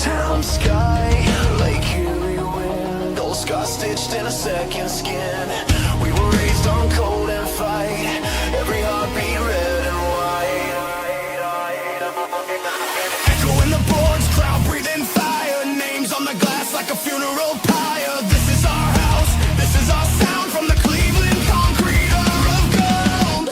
town sky, Lake Erie wind, old scars stitched in a second skin. We were raised on cold and fight, every heartbeat red and white. Echo in the boards, crowd breathing fire, names on the glass like a funeral pyre. This is our house, this is our sound, from the Cleveland concrete of gold.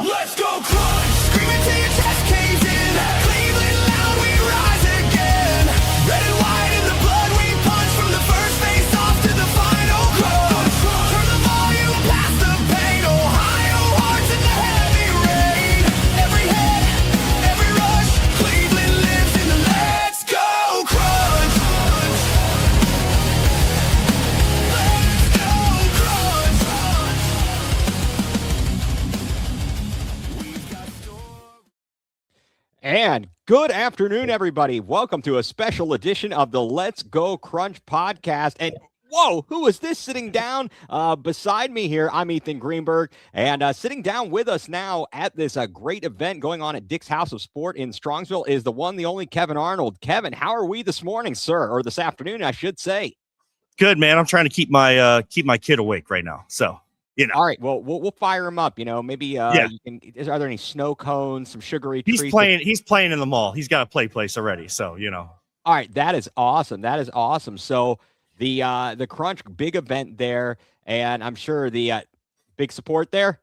Let's go crunch, screaming till your chest caves in. Cleveland loud, we rise again. Red and white in the blood we punch, from the first face off to the final crunch. Turn the volume past the pain, Ohio hearts in the heavy rain. Every head, every rush, Cleveland lives in the let's go crunch. Let's go crunch. We've got And good afternoon, everybody. Welcome to a special edition of the Let's Go Crunch podcast. And whoa, who is this sitting down beside me here? I'm Ethan Greenberg, and sitting down with us now at this great event going on at Dick's House of Sport in Strongsville is the one, the only Kevin Arnold. Kevin, how are we this morning, sir? Or this afternoon, I should say. Good, man. I'm trying to keep my kid awake right now. So, All right, well, we'll fire him up. Maybe Yeah. you can. Are there any snow cones, some sugary treats? he's playing in the mall. He's got a play place already. So, All right, that is awesome. That is awesome. So the Crunch big event there, and I'm sure the big support there.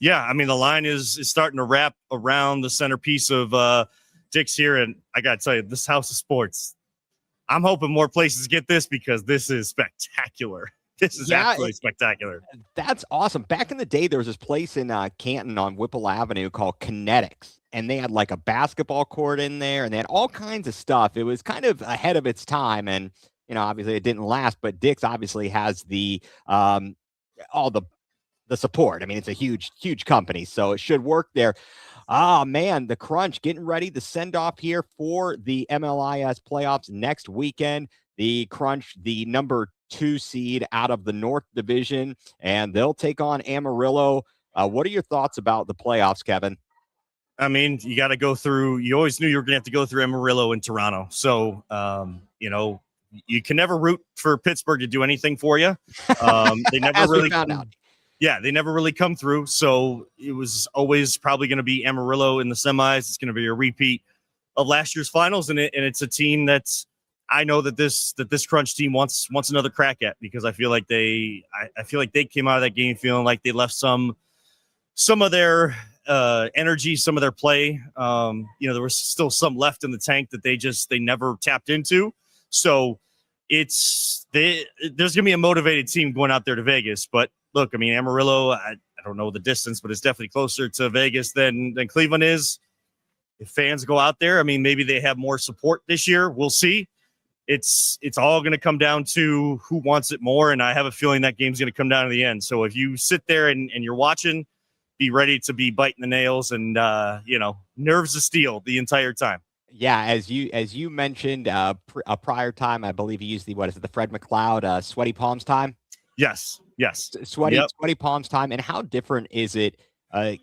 yeah, I mean, the line is starting to wrap around the centerpiece of Dick's here. And I got to tell you, this House of Sports, I'm hoping more places get this because this is spectacular. This is absolutely spectacular. That's awesome. Back in the day, there was this place in Canton on Whipple Avenue called Kinetics, and they had like a basketball court in there, and they had all kinds of stuff. It was kind of ahead of its time, and obviously it didn't last. But Dick's obviously has the all the support. I mean, it's a huge company, so it should work there. Oh man, the Crunch getting ready. The Sendoff here for the MLIS playoffs next weekend. The Crunch, the number 2 seed out of the North Division, and they'll take on Amarillo. What are your thoughts about the playoffs, Kevin? I mean, you got to go through. You always knew you were going to have to go through Amarillo and Toronto. So, you can never root for Pittsburgh to do anything for you. They never As really we found out. Yeah, they never really come through. So it was always probably going to be Amarillo in the semis. It's going to be a repeat of last year's finals, and it's a team that's I know that this Crunch team wants another crack at, because I feel like they came out of that game feeling like they left some of their energy, some of their play. There was still some left in the tank that they never tapped into. So there's going to be a motivated team going out there to Vegas. But look, I mean, Amarillo, I don't know the distance, but it's definitely closer to Vegas than Cleveland is. If fans go out there, I mean, maybe they have more support this year. We'll see. It's all going to come down to who wants it more, and I have a feeling that game's going to come down to the end. So if you sit there and you're watching, be ready to be biting the nails and nerves of steel the entire time. Yeah, as you mentioned a prior time, I believe you used the Fred McLeod sweaty palms time. Yes. Sweaty palms time. And how different is it?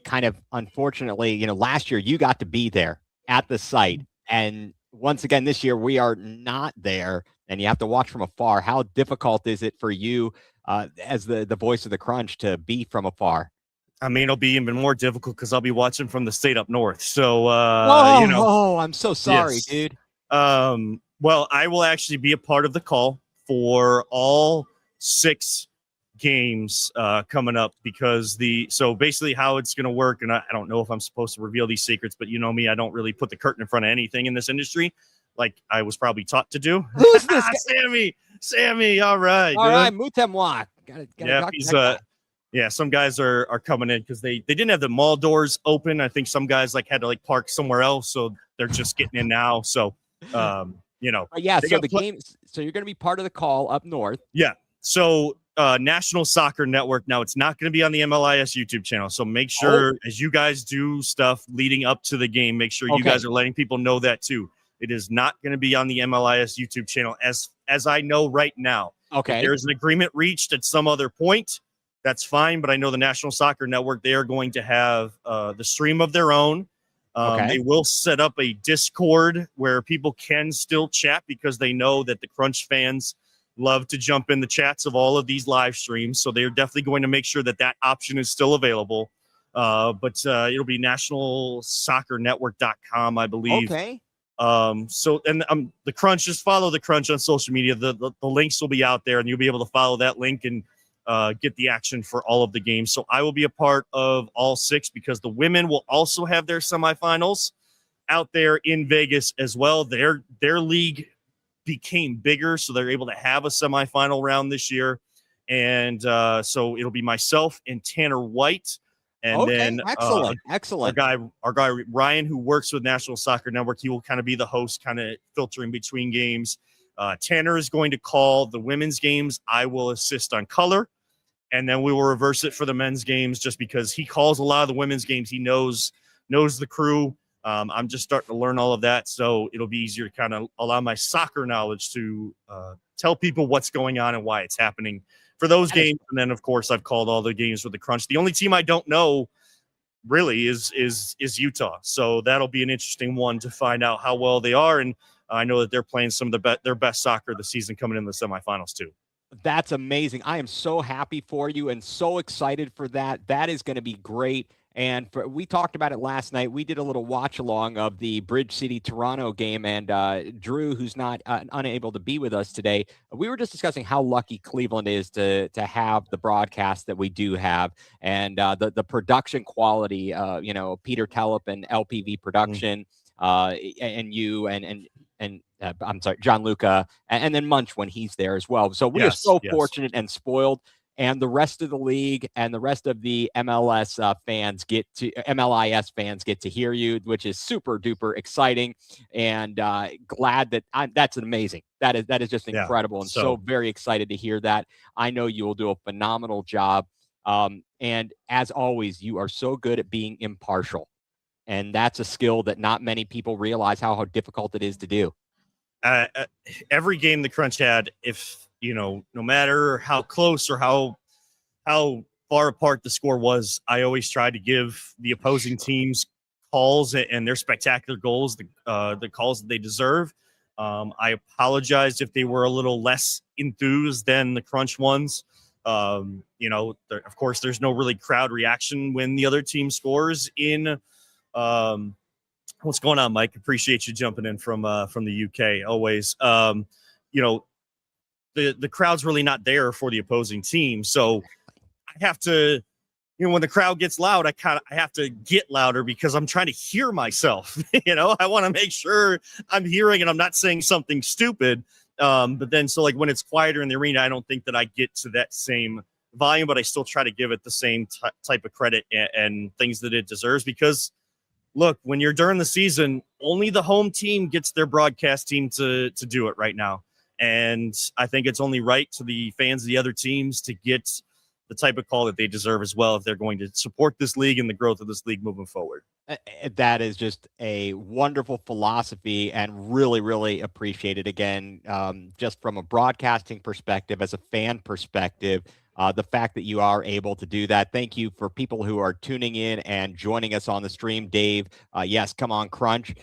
Kind of unfortunately, last year you got to be there at the site, and once again this year we are not there, and you have to watch from afar. How difficult is it for you as the voice of the Crunch to be from afar? I mean, it'll be even more difficult because I'll be watching from the state up north. So, I'm so sorry, yes. dude. Well, I will actually be a part of the call for all 6 games coming up, because so basically how it's going to work, and I don't know if I'm supposed to reveal these secrets, but you know me, I don't really put the curtain in front of anything in this industry, like I was probably taught to do. Who's this guy? Sammy, all right. All right, Mutemwa. Yeah, some guys are coming in because they didn't have the mall doors open. I think some guys had to park somewhere else, so they're just getting in now. So, But yeah, so the game. So you're going to be part of the call up north. Yeah. So National Soccer Network. Now it's not going to be on the MLIS YouTube channel. So make sure as you guys do stuff leading up to the game, make sure you guys are letting people know that too. It is not going to be on the MLIS YouTube channel as I know right now. Okay. If there's an agreement reached at some other point, that's fine. But I know the National Soccer Network, they are going to have the stream of their own. Okay. They will set up a Discord where people can still chat because they know that the Crunch fans love to jump in the chats of all of these live streams. So they're definitely going to make sure that that option is still available. But it'll be nationalsoccernetwork.com, I believe. Okay. The Crunch, just follow the Crunch on social media. The links will be out there, and you'll be able to follow that link and get the action for all of the games. So I will be a part of all 6 because the women will also have their semifinals out there in Vegas as well. Their league became bigger, so they're able to have a semifinal round this year. And so it'll be myself and Tanner White. And then excellent. our guy Ryan, who works with National Soccer Network, he will kind of be the host, kind of filtering between games. Tanner is going to call the women's games. I will assist on color, and then we will reverse it for the men's games, just because he calls a lot of the women's games. He knows the crew. I'm just starting to learn all of that, so it'll be easier to kind of allow my soccer knowledge to tell people what's going on and why it's happening for those games. And then, of course, I've called all the games with the Crunch. The only team I don't know really is Utah. So that'll be an interesting one to find out how well they are. And I know that they're playing some of their best soccer this season coming in the semifinals too. That's amazing. I am so happy for you and so excited for that. That is going to be great. And we talked about it last night. We did a little watch along of the Bridge City Toronto game, and Drew, who's not unable to be with us today, we were just discussing how lucky Cleveland is to have the broadcast that we do have, and the production quality. Peter Tellep and LPV Production, and you and I'm sorry, John Luca, and then Munch when he's there as well. So we are so fortunate and spoiled. And the rest of the league and the rest of the MLIS fans get to hear you, which is super duper exciting, and glad that that's amazing. That is just incredible, and so very excited to hear that. I know you will do a phenomenal job. And as always, you are so good at being impartial, and that's a skill that not many people realize how difficult it is to do. Every game the Crunch had, no matter how close or how far apart the score was, I always tried to give the opposing teams calls and their spectacular goals, the calls that they deserve. I apologized if they were a little less enthused than the Crunch ones. Of course, there's no really crowd reaction when the other team scores in. What's going on, Mike? Appreciate you jumping in from the UK always. The crowd's really not there for the opposing team. So I have to, when the crowd gets loud, I have to get louder because I'm trying to hear myself. I want to make sure I'm hearing and I'm not saying something stupid. But then, so like when it's quieter in the arena, I don't think that I get to that same volume, but I still try to give it the same type of credit and things that it deserves. Because look, when you're during the season, only the home team gets their broadcast team to do it right now. And I think it's only right to the fans of the other teams to get the type of call that they deserve as well if they're going to support this league and the growth of this league moving forward. That is just a wonderful philosophy and really, really appreciate it. Again, just from a broadcasting perspective, as a fan perspective, the fact that you are able to do that. Thank you for people who are tuning in and joining us on the stream. Dave, yes, come on, Crunch.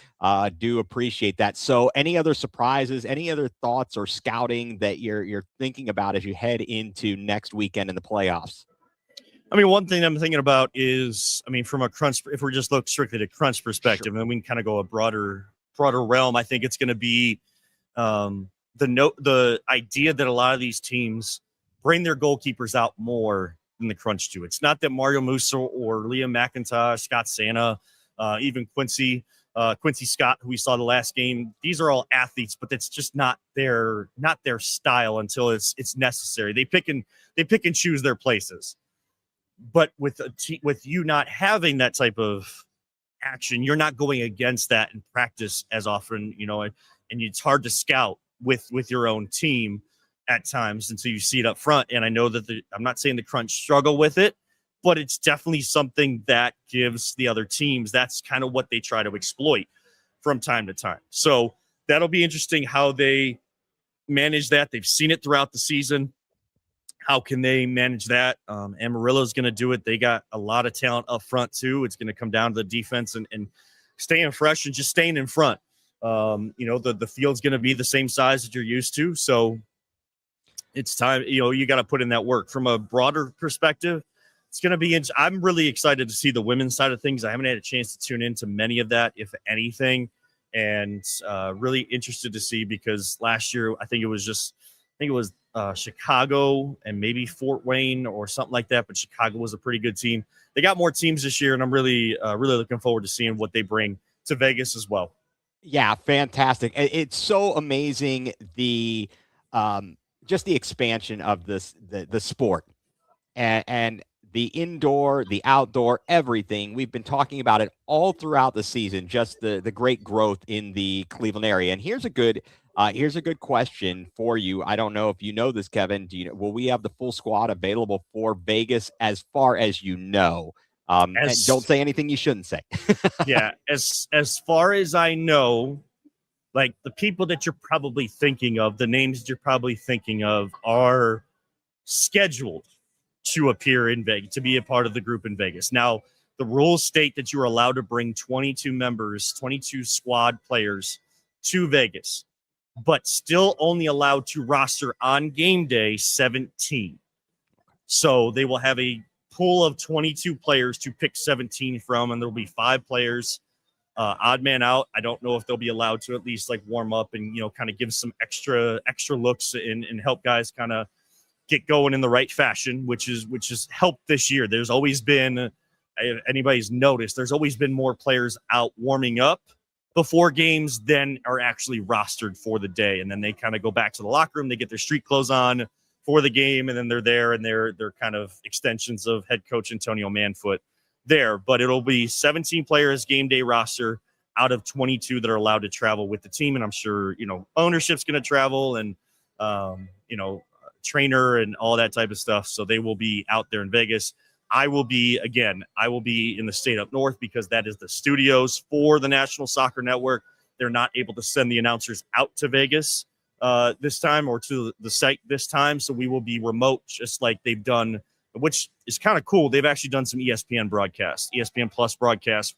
Do appreciate that. So any other surprises, any other thoughts or scouting that you're thinking about as you head into next weekend in the playoffs? I mean, one thing I'm thinking about is, from a Crunch, if we're just look strictly to Crunch perspective, and then we can kind of go a broader realm, I think it's going to be the idea that a lot of these teams bring their goalkeepers out more than the Crunch do. It's not that Mario Musa or Liam McIntosh, Scott Santa, even Quincy Scott, who we saw the last game. These are all athletes, but it's just not their style until it's necessary. They pick and choose their places. But with you not having that type of action, you're not going against that in practice as often, and it's hard to scout with your own team at times until you see it up front. And I know that I'm not saying the Crunch struggle with it, but it's definitely something that gives the other teams, that's kind of what they try to exploit from time to time. So that'll be interesting how they manage that. They've seen it throughout the season. How can they manage that? Amarillo is going to do it. They got a lot of talent up front too. It's going to come down to the defense and staying fresh and just staying in front. The field's going to be the same size that you're used to. So it's time, you got to put in that work. From a broader perspective, it's going to be, I'm really excited to see the women's side of things. I haven't had a chance to tune into many of that, if anything, and really interested to see, because last year, I think it was Chicago and maybe Fort Wayne or something like that. But Chicago was a pretty good team. They got more teams this year, and I'm really looking forward to seeing what they bring to Vegas as well. Yeah, fantastic. It's so amazing, the just the expansion of the sport, and the indoor, the outdoor, everything. We've been talking about it all throughout the season, just the great growth in the Cleveland area. And here's a good question for you. I don't know if you know this, Kevin. Will we have the full squad available for Vegas, as far as you know? And don't say anything you shouldn't say. Yeah, as far as I know, like, the people that you're probably thinking of, the names that you're probably thinking of, are scheduled to appear in Vegas, to be a part of the group in Vegas. Now, the rules state that you are allowed to bring 22 members, 22 squad players to Vegas, but still only allowed to roster on game day 17. So they will have a pool of 22 players to pick 17 from, and there'll be 5 players, odd man out. I don't know if they'll be allowed to at least like warm up and, kind of give some extra looks and help guys kind of get going in the right fashion, which is helped this year. There's always been, if anybody's noticed, there's always been more players out warming up before games than are actually rostered for the day. And then they kind of go back to the locker room, they get their street clothes on for the game, and then they're there, and they're kind of extensions of head coach Antonio Manfoot there. But it'll be 17 players game day roster out of 22 that are allowed to travel with the team. And I'm sure, ownership's going to travel, and, trainer and all that type of stuff. So they will be out there in Vegas. I will be in the state up north, because that is the studios for the National Soccer Network. They're not able to send the announcers out to Vegas this time, or to the site this time. So we will be remote, just like they've done, which is kind of cool. They've actually done some ESPN broadcasts, ESPN Plus broadcasts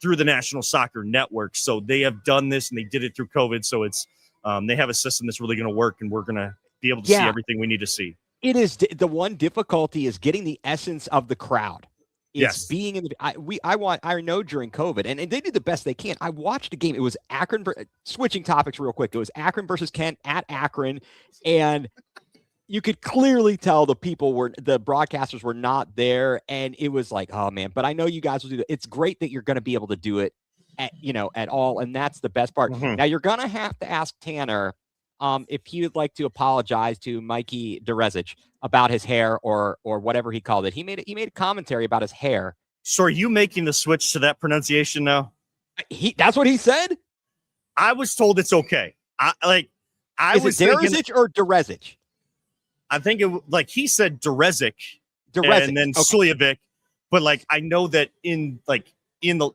through the National Soccer Network. So they have done this, and they did it through COVID. So it's they have a system that's really going to work, and we're going to be able to see everything we need to see. It is the one difficulty is getting the essence of the crowd. It's being in the I know during COVID, and they did the best they can. I watched a game. It was Akron, switching topics real quick. It was Akron versus Kent at Akron, and you could clearly tell the broadcasters were not there, and it was like, oh man. But I know you guys will do that. It's great that you're going to be able to do it at all, and that's the best part. Mm-hmm. Now you're going to have to ask Tanner if he would like to apologize to Mikey Derezich about his hair, or whatever he called it. He made a commentary about his hair. So are you making the switch to that pronunciation now? That's what he said? I was told it's okay. Is it Derezich or Derezich? I think he said Derezich, Derezich, and then okay. Suljevic. But I know that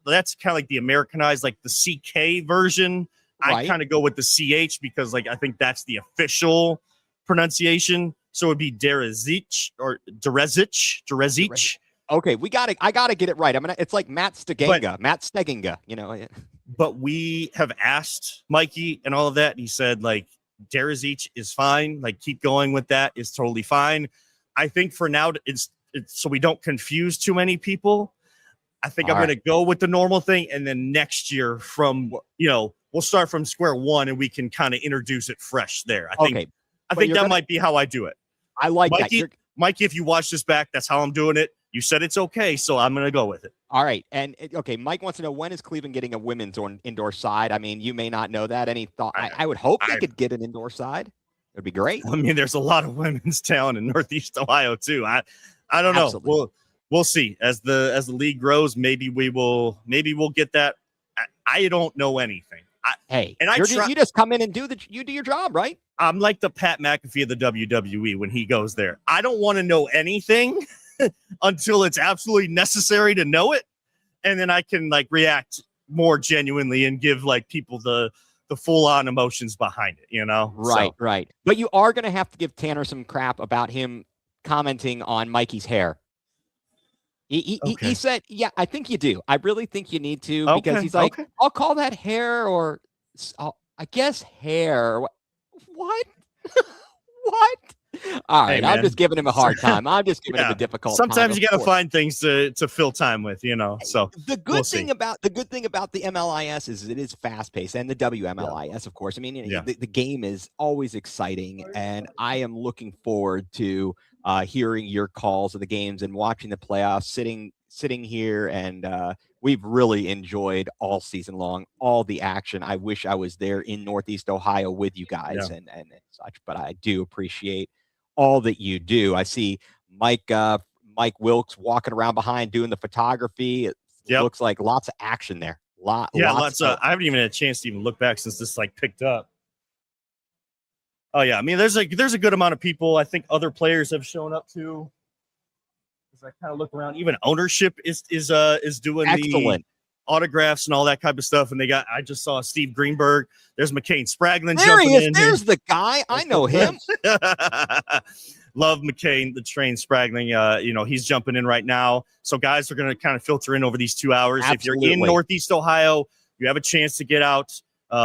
that's kind of like the Americanized, like the CK version. Right. I kind of go with the CH, because I think that's the official pronunciation. So it would be Derezich or Derezich. Okay, I gotta get it right. It's like Matt Stegenga. But we have asked Mikey and all of that, and he said Derezich is fine. Keep going with that. It's totally fine. I think for now, it's so we don't confuse too many people. I think I'm going to go with the normal thing, and then next year we'll start from square one, and we can kind of introduce it fresh there. I think that might be how I do it. I like Mikey, that. Mikey, if you watch this back, that's how I'm doing it. You said it's okay, so I'm going to go with it. All right. And Mike wants to know, when is Cleveland getting a women's or an indoor side? You may not know that. Any thought? I would hope they could get an indoor side. It'd be great. There's a lot of women's talent in Northeast Ohio too. I don't know. Absolutely. We'll see as the league grows. Maybe we'll get that. I don't know anything. You just come in and do your job, right? I'm like the Pat McAfee of the WWE when he goes there. I don't want to know anything until it's absolutely necessary to know it, and then I can react more genuinely and give people the full on emotions behind it. Right, right. But you are going to have to give Tanner some crap about him commenting on Mikey's hair. He said, yeah, I think you do. I really think you need to, because Okay. he's like, Okay. I'll call that hair, or I guess hair. What? What? All Hey, right, I'm just man. giving him a hard time. I'm just giving him Yeah. a difficult time, Sometimes of you got to course. find things to fill time with, So The good we'll thing see. about the MLIS is it is fast paced, and the WMLIS, of course. I mean, Yeah. the game is always exciting, and I am looking forward to hearing your calls of the games and watching the playoffs. Sitting here, and we've really enjoyed all season long, all the action. I wish I was there in Northeast Ohio with you guys, Yeah. and such, but I do appreciate all that you do. I see Mike Wilkes walking around behind doing the photography. It Yep. looks like lots of action there. Yeah, Lots lots. I haven't even had a chance to even look back since this picked up. Oh yeah, I mean, there's a good amount of people. I think other players have shown up too. As I kind of look around, even ownership is doing excellent. the autographs and all that type of stuff. And I just saw Steve Greenberg. There's McCain Spraglin There jumping he is. in. There's the guy. I know him. Love McCain, the train Spraggling. He's jumping in right now. So guys are going to kind of filter in over these 2 hours. If you're in Absolutely. Northeast Ohio, you have a chance to get out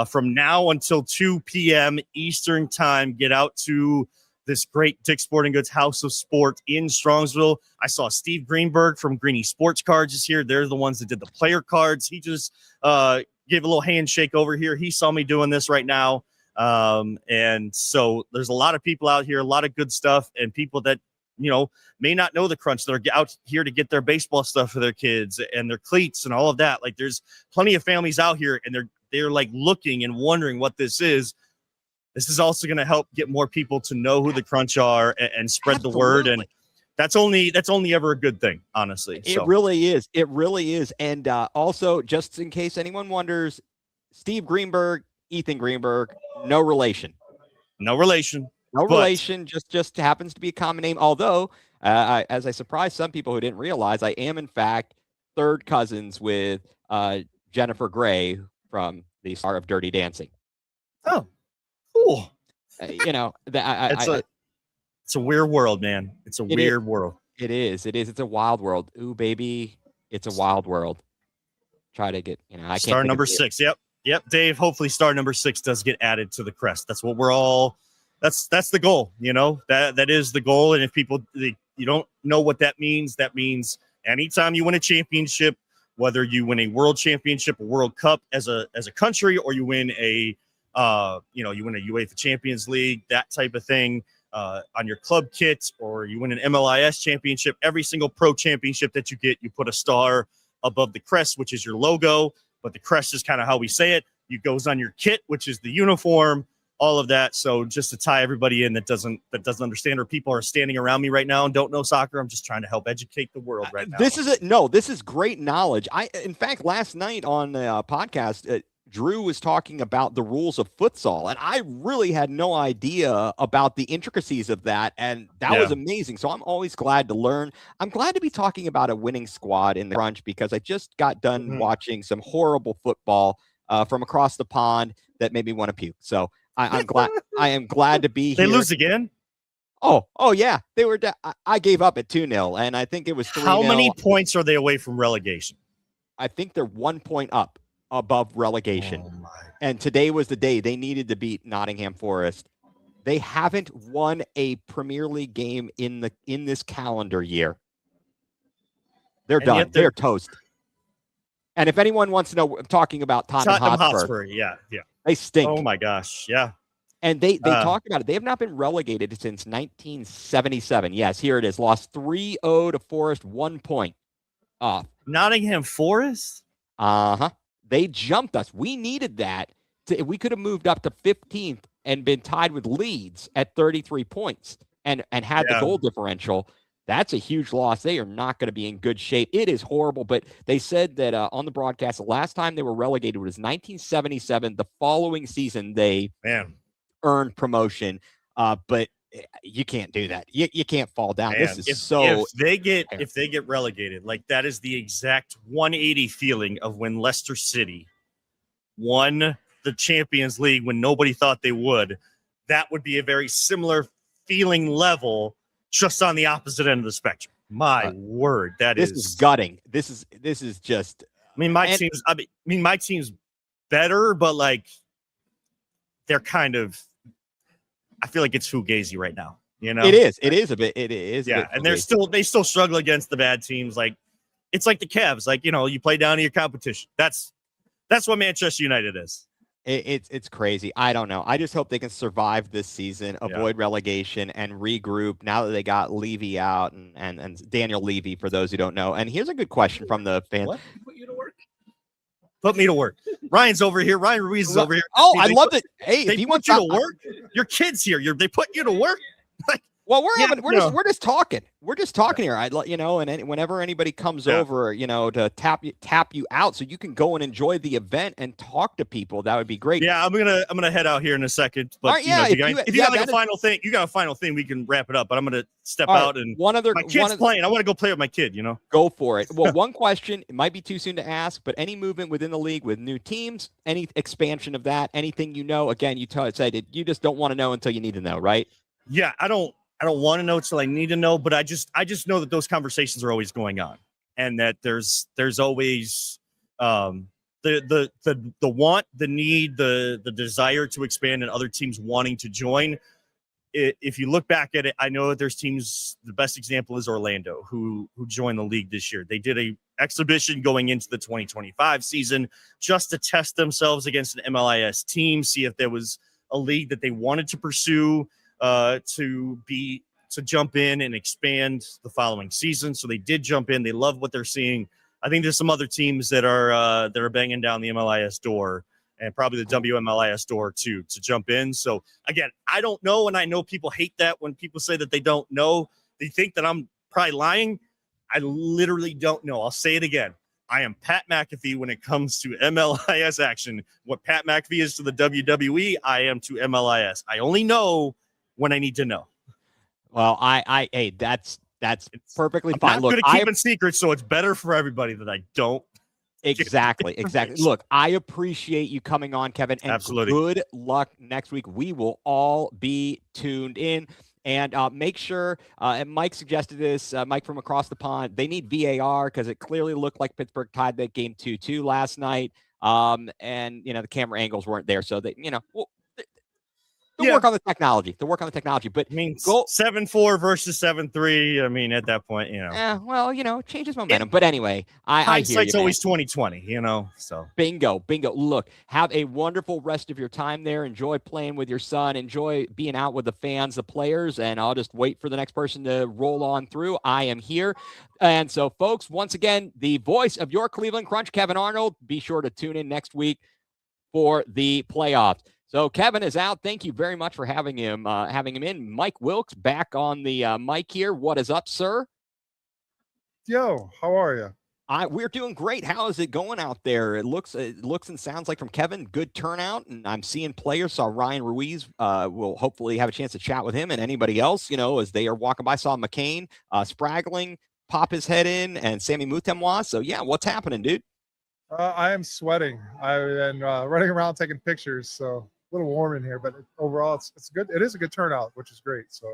from now until 2 p.m. Eastern time. Get out to this great Dick's Sporting Goods House of Sport in Strongsville. I saw Steve Greenberg from Greeny Sports Cards is here. They're the ones that did the player cards. He just gave a little handshake over here. He saw me doing this right now. And so there's a lot of people out here, a lot of good stuff, and people that, may not know the Crunch that are out here to get their baseball stuff for their kids and their cleats and all of that. Like, there's plenty of families out here, and they're like looking and wondering what this is. This is also going to help get more people to know who the Crunch are and spread the word. And that's only ever a good thing, honestly. It really is. It really is. And also, just in case anyone wonders, Steve Greenberg, Ethan Greenberg, no relation. No relation. No relation. Just happens to be a common name. Although, as I surprised some people who didn't realize, I am in fact third cousins with Jennifer Grey from the star of Dirty Dancing. Oh, cool. It's a weird world, man. It's a weird world. It is. It's a wild world. Ooh, baby. It's a wild world. Try to get, I can't. Star number 6. Yep. Dave, hopefully star number 6 does get added to the crest. That's what we're all, that's the goal, that is the goal. And if people, you don't know what that means anytime you win a championship, whether you win a world championship, a World Cup as a country, or you win you win a UEFA Champions League, that type of thing, on your club kit, or you win an MLIS championship, every single pro championship that you get, you put a star above the crest, which is your logo. But the crest is kind of how we say it. It goes on your kit, which is the uniform, all of that. So just to tie everybody in that doesn't understand, or people are standing around me right now and don't know soccer, I'm just trying to help educate the world right now. This is great knowledge. In fact, last night on the podcast, Drew was talking about the rules of futsal, and I really had no idea about the intricacies of that, and that was amazing. So I'm always glad to learn. I'm glad to be talking about a winning squad in the Crunch, because I just got done watching some horrible football from across the pond that made me want to puke. So I'm glad. I am glad to be here. They lose again? Oh yeah, they were. I gave up at 2-0, and I think it was 3-0. How many points are they away from relegation? I think they're 1 point up above relegation. And today was the day they needed to beat Nottingham Forest. They haven't won a Premier League game in this calendar year. They're done. They're toast. And if anyone wants to know, I'm talking about Tottenham Hotspur. Yeah. They stink. Oh my gosh, yeah. And they talk about it. They have not been relegated since 1977. Yes, here it is. Lost 3-0 to Forest, 1 point off. Nottingham Forest? Uh-huh. They jumped us. We needed that. We could have moved up to 15th and been tied with Leeds at 33 points and had the goal differential. That's a huge loss. They are not going to be in good shape. It is horrible, but they said that on the broadcast, the last time they were relegated was 1977. The following season, they earned promotion, but you can't do that. You can't fall down. Man, this is if they get relegated, like that is the exact 180 feeling of when Leicester City won the Champions League when nobody thought they would. That would be a very similar feeling level, just on the opposite end of the spectrum. My word, this is gutting. This is just. I mean, my team's better, but like they're kind of. I feel like it's fugazi right now. You know, it is a bit. It is. Yeah, and they still struggle against the bad teams. Like it's like the Cavs. Like, you know, you play down to your competition. That's what Manchester United is. It's crazy. I don't know. I just hope they can survive this season, avoid relegation, and regroup now that they got Levy out and Daniel Levy, for those who don't know. And here's a good question from the fans. What? Put you to work? Put me to work. Ryan's over here. Ryan Ruiz is over here. Oh, I love it. Hey, if he wants you to work, your kid's here. They put you to work. Well, we're just talking. We're just talking here. And whenever anybody comes over, to tap you out, so you can go and enjoy the event and talk to people, that would be great. Yeah, I'm gonna head out here in a second. But right, if you got like a final thing, you got a final thing, we can wrap it up. But I'm gonna step out and my kid's playing. I want to go play with my kid. Go for it. Well, one question. It might be too soon to ask, but any movement within the league with new teams, any expansion of that, anything again, you said you just don't want to know until you need to know, right? Yeah, I don't want to know until I need to know, but I just know that those conversations are always going on, and that there's always the want, the need, the desire to expand, and other teams wanting to join. If you look back at it, I know that there's teams. The best example is Orlando, who joined the league this year. They did a exhibition going into the 2025 season just to test themselves against an MLIS team, see if there was a league that they wanted to pursue. To jump in and expand the following season. So they did jump in. They love what they're seeing. I think there's some other teams that are banging down the MLIS door, and probably the WMLIS door too, to jump in. So again, I don't know. And I know people hate that when people say that they don't know. They think that I'm probably lying. I literally don't know. I'll say it again. I am Pat McAfee when it comes to MLIS action. What Pat McAfee is to the WWE, I am to MLIS. I only know when I need to know. Well, hey, that's perfectly fine. I'm not good at keeping secrets, so it's better for everybody that I don't. Exactly. Look, I appreciate you coming on, Kevin, and absolutely. Good luck next week. We will all be tuned in. And make sure, and Mike suggested this, Mike from across the pond, they need VAR because it clearly looked like Pittsburgh tied that game 2-2 last night. And, the camera angles weren't there. So that, they'll work on the technology. But I mean, 7-4 versus 7-3. I mean, at that point, changes momentum. But anyway, hindsight's always 20/20. So bingo. Look, have a wonderful rest of your time there. Enjoy playing with your son. Enjoy being out with the fans, the players, and I'll just wait for the next person to roll on through. I am here. And so, folks, once again, the voice of your Cleveland Crunch, Kevin Arnold. Be sure to tune in next week for the playoffs. So Kevin is out. Thank you very much for having him in. Mike Wilkes back on the mic here. What is up, sir? Yo, how are you? We're doing great. How is it going out there? It looks and sounds like from Kevin, good turnout, and I'm seeing players. Saw Ryan Ruiz. We'll hopefully have a chance to chat with him and anybody else, as they are walking by. Saw McCain, Spraggling pop his head in, and Sammy Mutemwa. So yeah, what's happening, dude? I am sweating. I've been running around taking pictures, so a little warm in here, but overall it's good. It is a good turnout, which is great. So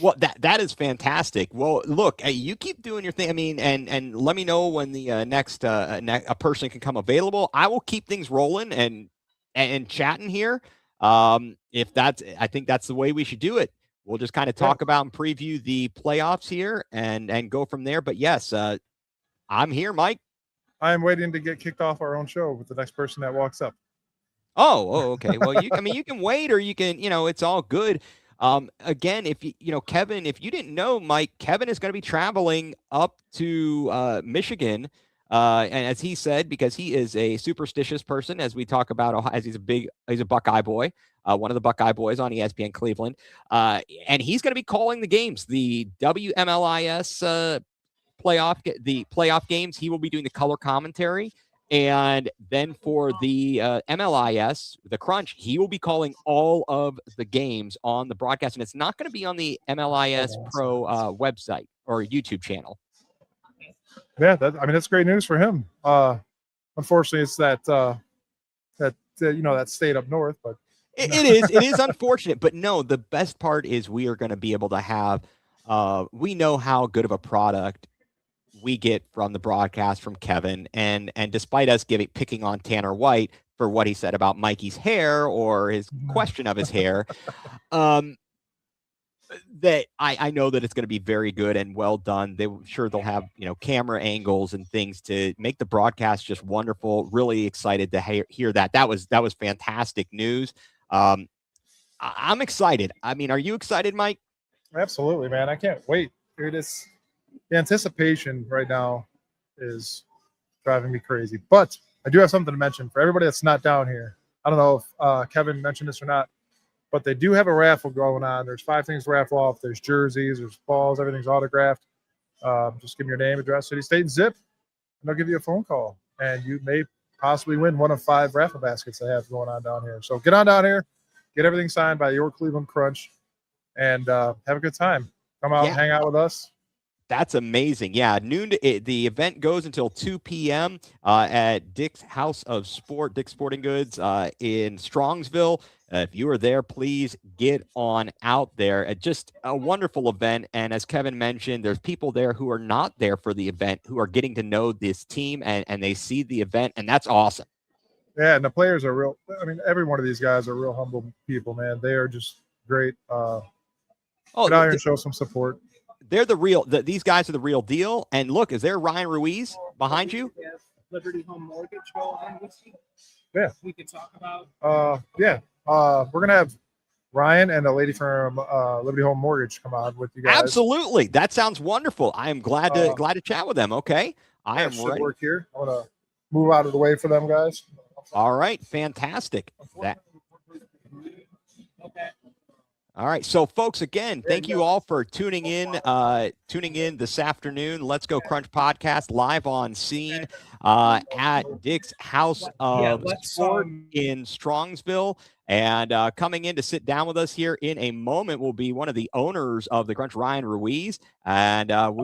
well, that is fantastic. Well, look, you keep doing your thing. I mean, and let me know when the next a person can come available. I will keep things rolling and chatting here. If I think that's the way we should do it. We'll just kind of talk about and preview the playoffs here and go from there. But yes, I'm here, Mike. I am waiting to get kicked off our own show with the next person that walks up. Oh, okay. Well, you can wait, or you can, it's all good. Again, if Kevin, if you didn't know, Mike, Kevin is going to be traveling up to Michigan, and as he said, because he is a superstitious person, as we talk about, as he's a Buckeye boy, one of the Buckeye boys on ESPN Cleveland, and he's going to be calling the games, the WMLIS playoff games. He will be doing the color commentary. And then for the MLIS, the Crunch, he will be calling all of the games on the broadcast. And it's not going to be on the MLIS Pro website or YouTube channel. Yeah, that's great news for him. Unfortunately, it's that state up north. But it is unfortunate. But no, the best part is we are going to be able to have we know how good of a product we get from the broadcast from Kevin, and despite us picking on Tanner White for what he said about Mikey's hair or his question of his hair, that I know that it's going to be very good and well done. They'll have camera angles and things to make the broadcast just wonderful. Really excited to hear that. That was fantastic news. I'm excited. I mean, are you excited, Mike? Absolutely, man. I can't wait. Dude, the anticipation right now is driving me crazy. But I do have something to mention for everybody that's not down here. I don't know if Kevin mentioned this or not, but they do have a raffle going on. There's 5 things to raffle off. There's jerseys, there's balls, everything's autographed. Just give me your name, address, city, state, and zip, and they'll give you a phone call. And you may possibly win one of 5 raffle baskets they have going on down here. So get on down here, get everything signed by your Cleveland Crunch, and have a good time. Come out and hang out with us. That's amazing. Yeah, noon. The event goes until 2 p.m. At Dick's House of Sport, Dick's Sporting Goods in Strongsville. If you are there, please get on out there. Just a wonderful event. And as Kevin mentioned, there's people there who are not there for the event who are getting to know this team and they see the event, and that's awesome. Yeah, and the players are real. I mean, every one of these guys are real humble people, man. They are just great. Get out here and show some support. They're these guys are the real deal. And look, is there Ryan Ruiz behind you? Yes, Liberty Home Mortgage go on with you. Yeah. We could talk about. We're gonna have Ryan and a lady from Liberty Home Mortgage come on with you guys. Absolutely. That sounds wonderful. I am glad to chat with them. Okay. I am ready. Work here. I'm gonna move out of the way for them guys. All right. Fantastic. Okay. All right. So, folks, again, thank you all for tuning in this afternoon. Let's Go Crunch podcast live on scene at Dick's House of Sport in Strongsville. And coming in to sit down with us here in a moment will be one of the owners of the Crunch, Ryan Ruiz. And I'm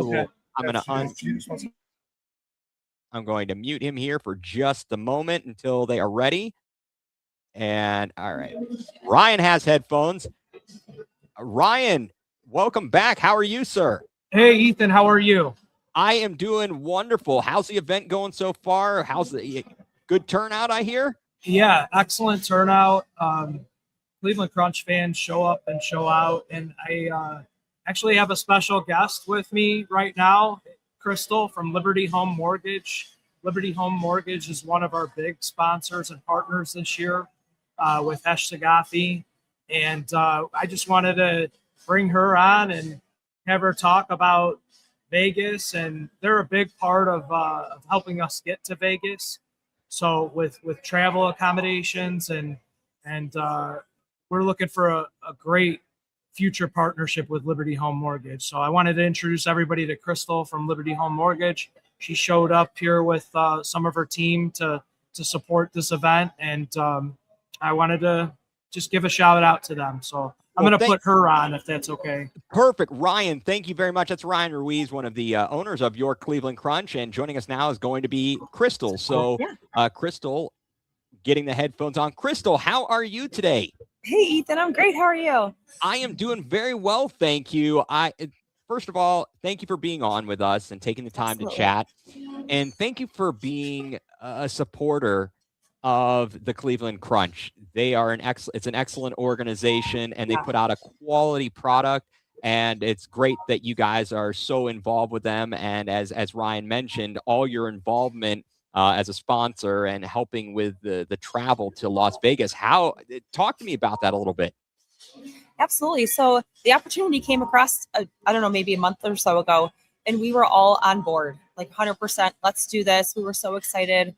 going to mute him here for just a moment until they are ready. And all right, Ryan has headphones. Ryan, welcome back. How are you, sir? Hey, Ethan, how are you? I am doing wonderful. How's the event going so far? How's the good turnout, I hear? Yeah, excellent turnout. Cleveland Crunch fans show up and show out. And I actually have a special guest with me right now, Crystal from Liberty Home Mortgage. Liberty Home Mortgage is one of our big sponsors and partners this year with Hesh Sagafi. And I just wanted to bring her on and have her talk about Vegas. And they're a big part of helping us get to Vegas. So with travel accommodations and we're looking for a great future partnership with Liberty Home Mortgage. So I wanted to introduce everybody to Crystal from Liberty Home Mortgage. She showed up here with some of her team to support this event. And I wanted to just give a shout out to them. So I'm going to put her on if that's okay. Perfect. Ryan, thank you very much. That's Ryan Ruiz, one of the owners of your Cleveland Crunch. And joining us now is going to be Crystal. So Crystal, getting the headphones on. Crystal, how are you today? Hey, Ethan, I'm great. How are you? I am doing very well, thank you. First of all, thank you for being on with us and taking the time to chat. And thank you for being a supporter of the Cleveland Crunch. They are it's an excellent organization, and they put out a quality product, and it's great that you guys are so involved with them. And as Ryan mentioned, all your involvement as a sponsor and helping with the travel to Las Vegas. Talk to me about that a little bit. Absolutely. So the opportunity came across, I don't know, maybe a month or so ago, and we were all on board, like 100%. Let's do this. We were so excited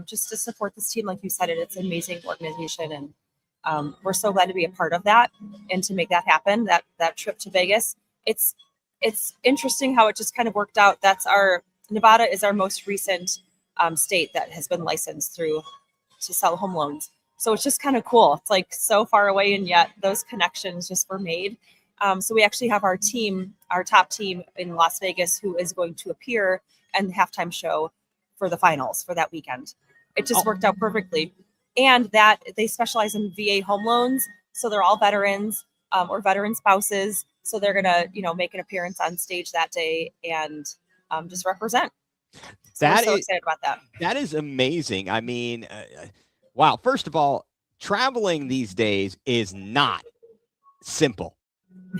just to support this team. Like you said, it's an amazing organization, and we're so glad to be a part of that and to make that happen. That trip to Vegas. It's interesting how it just kind of worked out. Nevada is our most recent state that has been licensed to sell home loans. So it's just kind of cool. It's like so far away, and yet those connections just were made. So we actually have our top team in Las Vegas, who is going to appear in the halftime show for the finals for that weekend. It just worked out perfectly. And that they specialize in VA home loans. So they're all veterans or veteran spouses. So they're gonna, make an appearance on stage that day and just represent. So we're That so is excited about that. that is amazing. I mean, wow. First of all, traveling these days is not simple.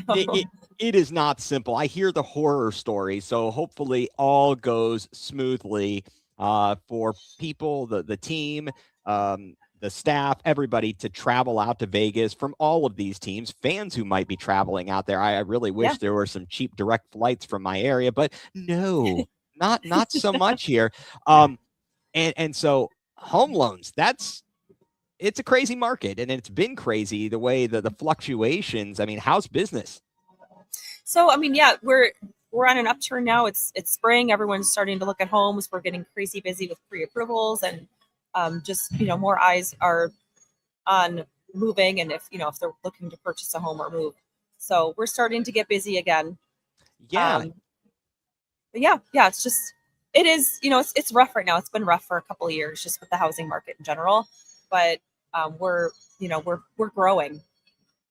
It is not simple. I hear the horror stories, so hopefully all goes smoothly for people, the team, the staff, everybody to travel out to Vegas from all of these teams, fans who might be traveling out there. I really wish Yeah. there were some cheap direct flights from my area, but no, not so much here. And so home loans, it's a crazy market, and it's been crazy the way the fluctuations. I mean, how's business? So I mean, yeah, we're on an upturn now. It's spring. Everyone's starting to look at homes. We're getting crazy busy with pre-approvals, and just more eyes are on moving, and if they're looking to purchase a home or move. So we're starting to get busy again. Yeah. But yeah, it is, it's rough right now. It's been rough for a couple of years just with the housing market in general. But we're growing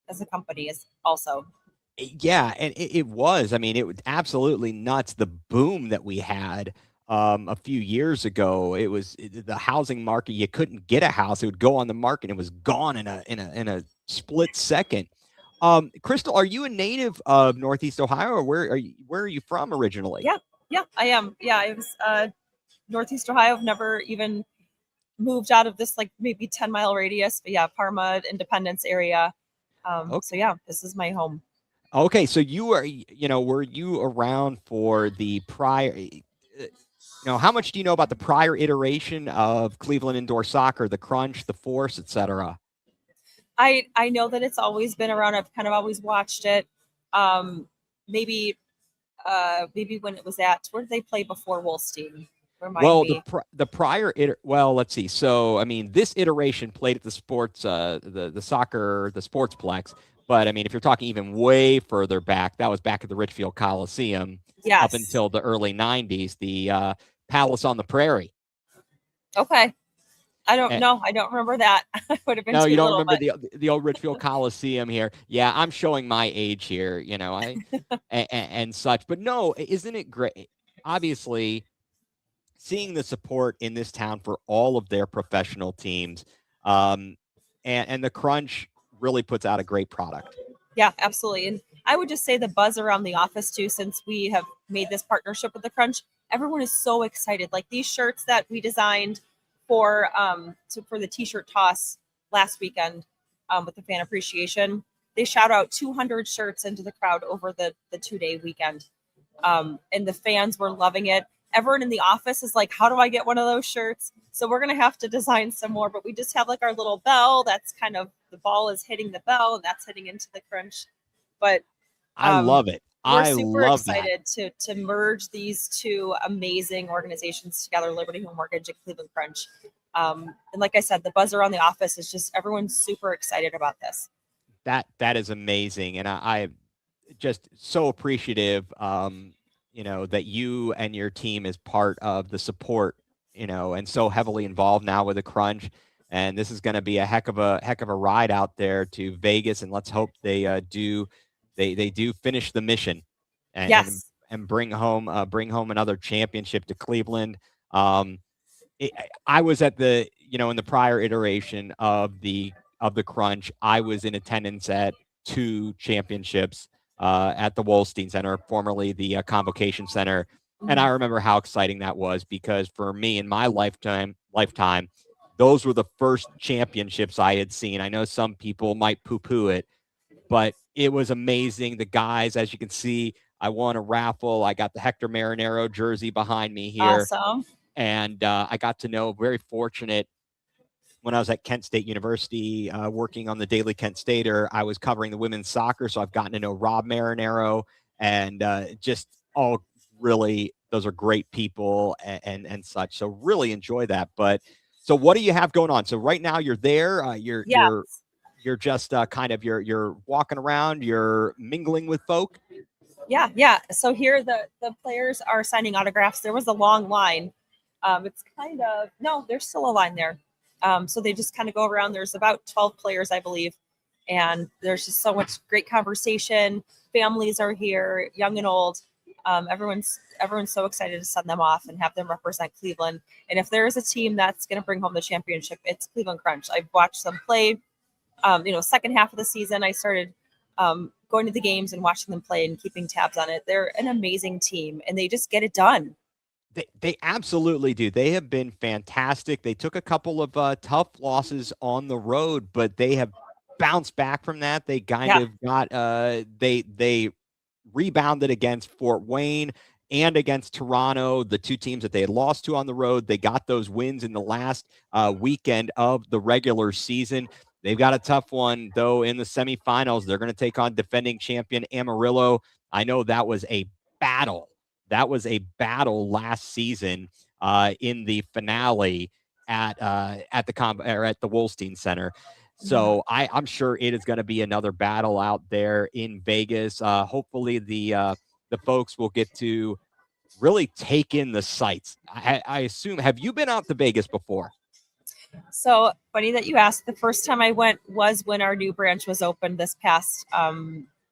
as a company is also. Yeah, and it was. I mean, it was absolutely nuts. The boom that we had a few years ago. The housing market. You couldn't get a house; it would go on the market. It was gone in a split second. Crystal, are you a native of Northeast Ohio, or where are you from originally? Yeah, I am. Yeah, I was Northeast Ohio. I've never even moved out of this like maybe 10-mile radius, but yeah, Parma, Independence area. So yeah, this is my home. Okay, so were you around for the prior? How much do you know about the prior iteration of Cleveland indoor soccer, the Crunch, the Force, etc.? I know that it's always been around. I've kind of always watched it. Maybe when it was where did they play before Wolstein? Well, Remind me. the prior let's see. So, I mean, this iteration played at the sports, the soccer, the Sportsplex. But I mean, if you're talking even way further back, that was back at the Richfield Coliseum Yes. up until the early '90s, the Palace on the Prairie. Okay. I don't know. I don't remember that. I would have been No, too you don't little, remember but the old Richfield Coliseum here. Yeah, I'm showing my age here, and such. But no, isn't it great? Obviously, seeing the support in this town for all of their professional teams, and the Crunch really puts out a great product. yeah, absolutely. And I would just say the buzz around the office too, since we have made this partnership with the Crunch, everyone is so excited. Like these shirts that we designed for the t-shirt toss last weekend with the fan appreciation, they shout out 200 shirts into the crowd over the 2-day weekend. And the fans were loving it. Everyone in the office is like, how do I get one of those shirts? So we're going to have to design some more, but we just have like our little bell. That's kind of, the ball is hitting the bell and that's hitting into the Crunch. But I love it. we're I super love that. excited to merge these two amazing organizations together, Liberty Home Mortgage and Cleveland Crunch. And like I said, the buzz around the office is just, everyone's super excited about this. That is amazing. And I just so appreciative, that you and your team is part of the support, and so heavily involved now with the Crunch. And this is going to be a heck of a ride out there to Vegas. And let's hope they do finish the mission and, Yes. and bring home another championship to Cleveland. I was at in the prior iteration of the Crunch. I was in attendance at 2 championships at the Wolstein Center, formerly the Convocation Center. And I remember how exciting that was, because for me in my lifetime, those were the first championships I had seen. I know some people might poo-poo it, but it was amazing. The guys, as you can see, I won a raffle. I got the Hector Marinero jersey behind me here. Awesome. And I got to know, very fortunate, when I was at Kent State University, working on the Daily Kent Stater, I was covering the women's soccer. So I've gotten to know Rob Marinero, and just all really, those are great people and such. So really enjoy that. But so what do you have going on? So right now you're there, you're just kind of, you're walking around, you're mingling with folk. Yeah. So here the players are signing autographs. There was a long line. It's kind of, no, there's still a line there. So they just kind of go around. There's about 12 players, I believe. And there's just so much great conversation. families are here, young and old. Everyone's so excited to send them off and have them represent Cleveland. And if there is a team that's going to bring home the championship, it's Cleveland Crunch. I've watched them play. Second half of the season, I started going to the games and watching them play and keeping tabs on it. They're an amazing team, and they just get it done. They absolutely do. They have been fantastic. They took a couple of tough losses on the road, but they have bounced back from that. They kind of got they rebounded against Fort Wayne and against Toronto, the two teams that they had lost to on the road. They got those wins in the last weekend of the regular season. They've got a tough one, though, in the semifinals. They're going to take on defending champion Amarillo. I know that was a battle. That was a battle last season in the finale at the Wolstein Center. So I'm sure it is going to be another battle out there in Vegas. Hopefully the folks will get to really take in the sights. I assume, have you been out to Vegas before? So funny that you asked. The first time I went was when our new branch was opened this past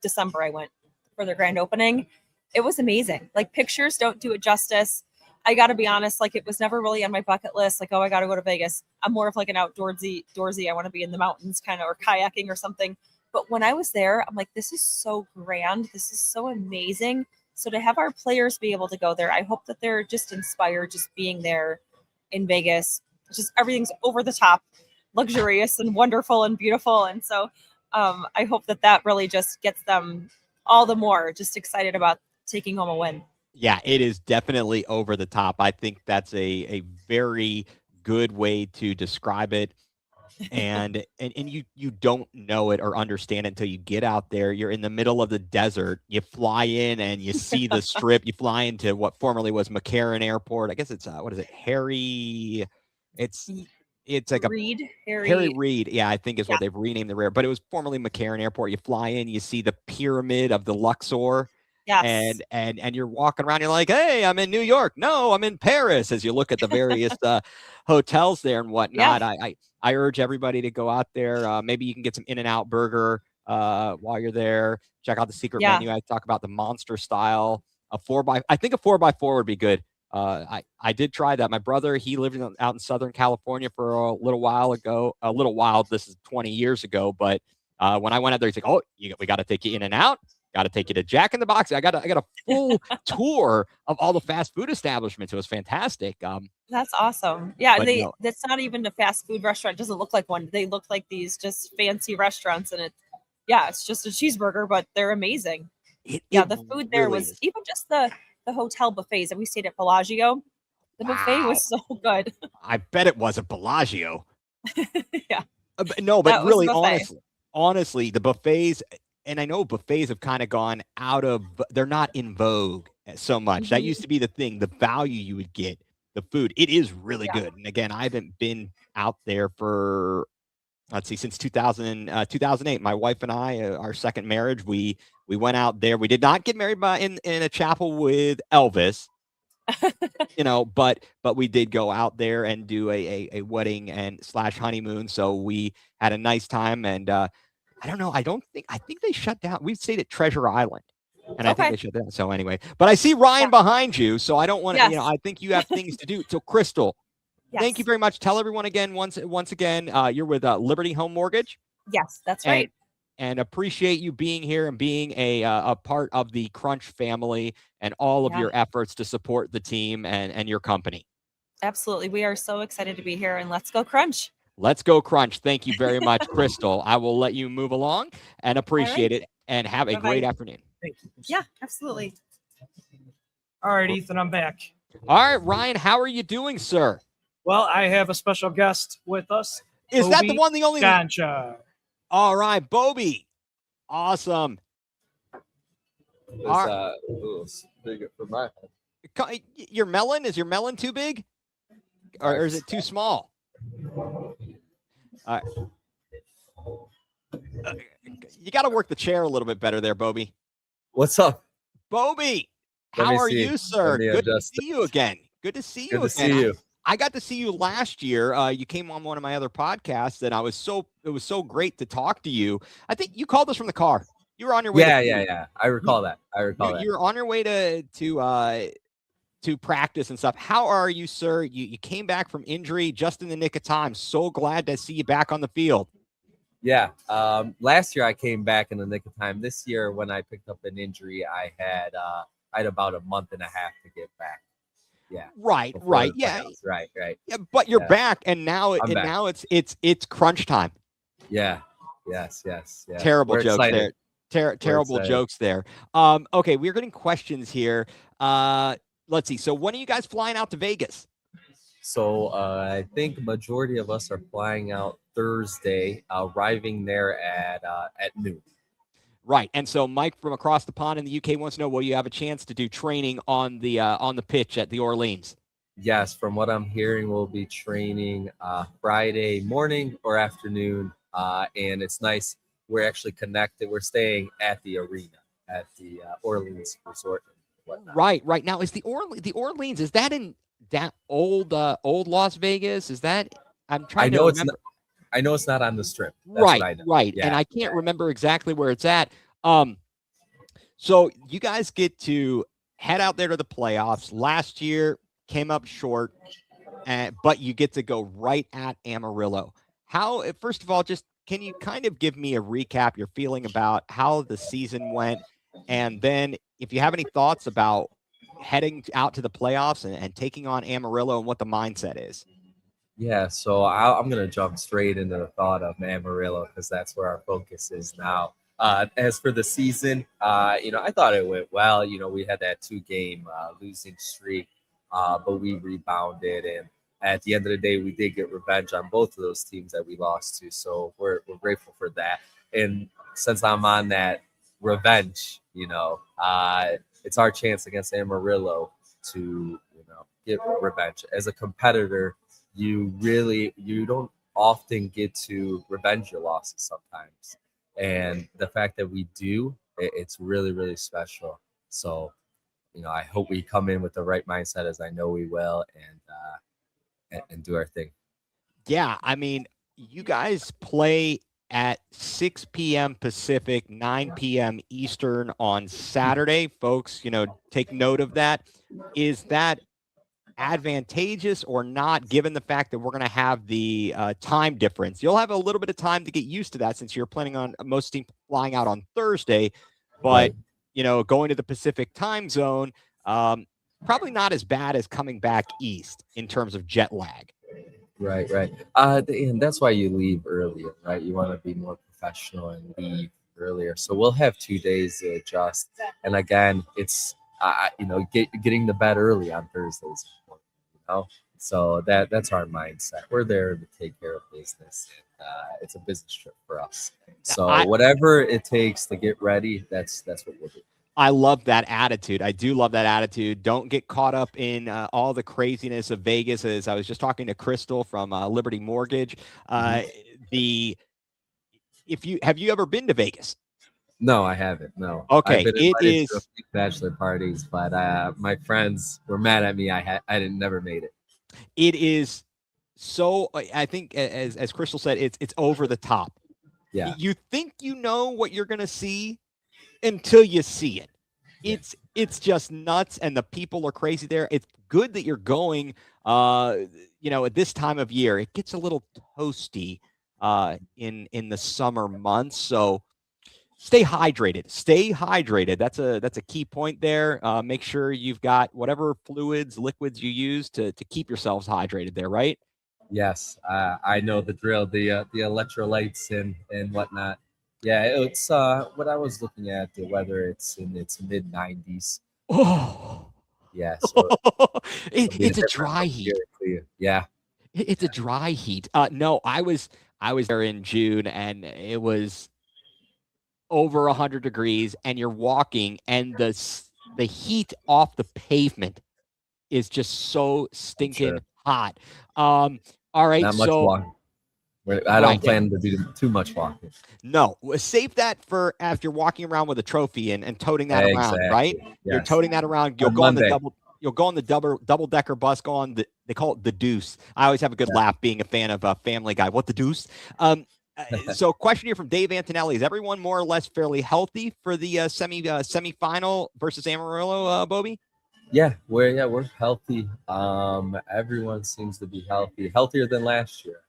December. I went for their grand opening. It was amazing. Like, pictures don't do it justice. I got to be honest, like, it was never really on my bucket list. Like, oh, I got to go to Vegas. I'm more of like an outdoorsy. I want to be in the mountains kind of, or kayaking or something. But when I was there, I'm like, this is so grand. This is so amazing. So to have our players be able to go there, I hope that they're just inspired just being there in Vegas. Just everything's over the top, luxurious and wonderful and beautiful. And so I hope that really just gets them all the more just excited about taking home a win. Yeah, it is definitely over the top. I think that's a very good way to describe it. And you don't know it or understand it until you get out there. You're in the middle of the desert. You fly in and you see the strip. You fly into what formerly was McCarran Airport. I guess it's what is it? Harry. It's like Harry Reid. Yeah, I think is what they've renamed the but it was formerly McCarran Airport. You fly in, you see the pyramid of the Luxor. Yes. And you're walking around, you're like, hey, I'm in New York. No, I'm in Paris, as you look at the various hotels there and whatnot. Yeah. I urge everybody to go out there. Maybe you can get some In-N-Out burger while you're there. Check out the secret menu. I talk about the monster style. I think a 4x4 would be good. I did try that. My brother, he lived out in Southern California for a little while. This is 20 years ago. But when I went out there, he's like, oh, we got to take you In-N-Out. Got to take you to Jack in the Box. I got a full tour of all the fast food establishments. It was fantastic. That's awesome. Yeah, that's not even a fast food restaurant. It doesn't look like one. They look like these just fancy restaurants, and it's just a cheeseburger, but they're amazing. The food there really was even just the hotel buffets. And we stayed at Bellagio. The buffet was so good. I bet it was a Bellagio. Yeah. But really, honestly, the buffets. And I know buffets have kind of gone they're not in vogue so much. That used to be the thing, the value you would get, the food. It is really good. And again, I haven't been out there for, since 2008. My wife and I, our second marriage, we went out there. We did not get married in a chapel with Elvis, but we did go out there and do a wedding and / honeymoon. So we had a nice time. And, I don't know. I think they shut down. We stayed at Treasure Island, and I think they shut down. So anyway, but I see Ryan behind you, so I don't want to. I think you have things to do. So Crystal, thank you very much. Tell everyone again once again. You're with Liberty Home Mortgage. Yes, that's right. And appreciate you being here and being a part of the Crunch family and all of your efforts to support the team and your company. Absolutely, we are so excited to be here, and let's go Crunch. Let's go Crunch. Thank you very much, Crystal. I will let you move along and appreciate it and have a great afternoon. Thank you. Yeah, absolutely. All right, Ethan, I'm back. All right, Ryan, how are you doing, sir? Well, I have a special guest with us. Is that the one, the only? Gotcha. All right, Bobby. Awesome. It's big for my head. Your melon? Is your melon too big? Or is it too small? You got to work the chair a little bit better there, Bobby. What's up, Bobby? How are you, sir? Good to see you again. Good to see you again. I got to see you last year. You came on one of my other podcasts, and it was so great to talk to you. I think you called us from the car. You were on your way. Yeah. I recall that. You're on your way to practice and stuff. How are you, sir? You came back from injury just in the nick of time. So glad to see you back on the field. Yeah. Last year I came back in the nick of time. This year, when I picked up an injury, I had about a month and a half to get back. Yeah. Right. Yeah. Right. Yeah, but you're back, and now it's crunch time. Yeah. Yes. Terrible We're jokes excited. there. Terrible jokes there. Okay, we're getting questions here. Let's see. So when are you guys flying out to Vegas? So I think majority of us are flying out Thursday, arriving there at noon. Right. And so Mike from across the pond in the UK wants to know, will you have a chance to do training on the pitch at the Orleans? Yes, from what I'm hearing, we'll be training Friday morning or afternoon. And it's nice. We're actually connected. We're staying at the arena at the Orleans Resort. Right. Now, is the Orleans, is that in that old Las Vegas? Is that, I'm trying to remember. I know it's not on the Strip. That's right. Yeah. And I can't remember exactly where it's at. So you guys get to head out there to the playoffs. Last year came up short, but you get to go right at Amarillo. How, first of all, just can you kind of give me a recap, your feeling about how the season went? And then if you have any thoughts about heading out to the playoffs and taking on Amarillo and what the mindset is. Yeah, so I'm going to jump straight into the thought of Amarillo because that's where our focus is now. As for the season, I thought it went well. We had that 2-game losing streak, but we rebounded. And at the end of the day, we did get revenge on both of those teams that we lost to. So we're grateful for that. And since I'm on that revenge, it's our chance against Amarillo to, get revenge. As a competitor, you don't often get to revenge your losses sometimes. And the fact that we do, it's really, really special. So, I hope we come in with the right mindset, as I know we will, and do our thing. Yeah, I mean, you guys play at 6 p.m. Pacific, 9 p.m. Eastern on Saturday. Folks, take note of that. Is that advantageous or not, given the fact that we're going to have the time difference? You'll have a little bit of time to get used to that since you're planning on most team flying out on Thursday, but Right. Going to the Pacific time zone, probably not as bad as coming back east in terms of jet lag. Right. And that's why you leave earlier, right? You want to be more professional and leave earlier. So we'll have 2 days to adjust. And again, it's getting to bed early on Thursdays. So that's our mindset. We're there to take care of business. And, it's a business trip for us. So whatever it takes to get ready, that's what we'll do. I love that attitude. I do love that attitude. Don't get caught up in all the craziness of Vegas. As I was just talking to Crystal from Liberty Mortgage. Have you ever been to Vegas? No, I haven't. No. Okay, I've been it invited is to a few bachelor parties, but my friends were mad at me. I never made it. It is so. I think, as Crystal said, it's over the top. Yeah. You think you know what you're going to see until you see it. It's just nuts, and the people are crazy there. It's good that you're going. At this time of year, it gets a little toasty in the summer months. So stay hydrated. That's a key point there. Make sure you've got whatever liquids you use to keep yourselves hydrated there, right? Yes, I know the drill. The electrolytes and whatnot. Yeah, it's what I was looking at. The weather, it's in its mid 90s. Oh, yeah. So it's a dry heat. Yeah, it's a dry heat. No, I was there in June, and it was over 100 degrees, and you're walking, and the heat off the pavement is just so stinking hot. All right, not much walking. I don't plan to do too much walking. No, save that for after you're walking around with a trophy and toting that around, right? Yes. You're toting that around. You'll go on the double decker bus. They call it the Deuce. I always have a good laugh being a fan of Family Guy. What the Deuce? So, question here from Dave Antonelli: is everyone more or less fairly healthy for the semifinal versus Amarillo, Bobby? Yeah, we're healthy. Everyone seems to be healthy, healthier than last year.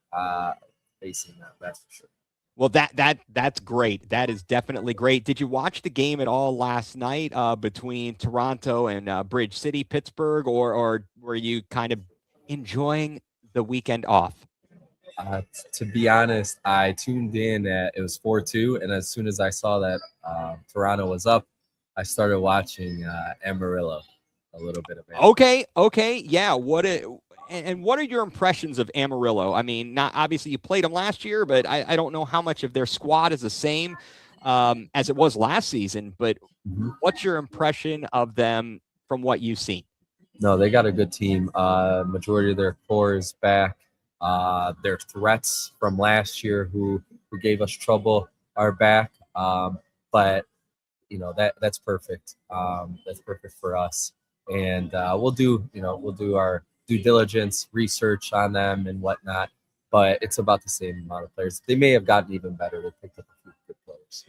Facing that, that's for sure. Well, that's great. That is definitely great. Did you watch the game at all last night between Toronto and Bridge City, Pittsburgh, or were you kind of enjoying the weekend off? To be honest, I tuned in it was 4-2, and as soon as I saw that Toronto was up, I started watching Amarillo, a little bit of it. Okay, yeah. And what are your impressions of Amarillo? I mean, not obviously you played them last year, but I don't know how much of their squad is the same as it was last season. But what's your impression of them from what you've seen? No, they got a good team. Majority of their core is back. Their threats from last year, who gave us trouble, are back. But that's perfect. That's perfect for us. And we'll do our due diligence, research on them and whatnot. But it's about the same amount of players. They may have gotten even better. They picked up a few good players.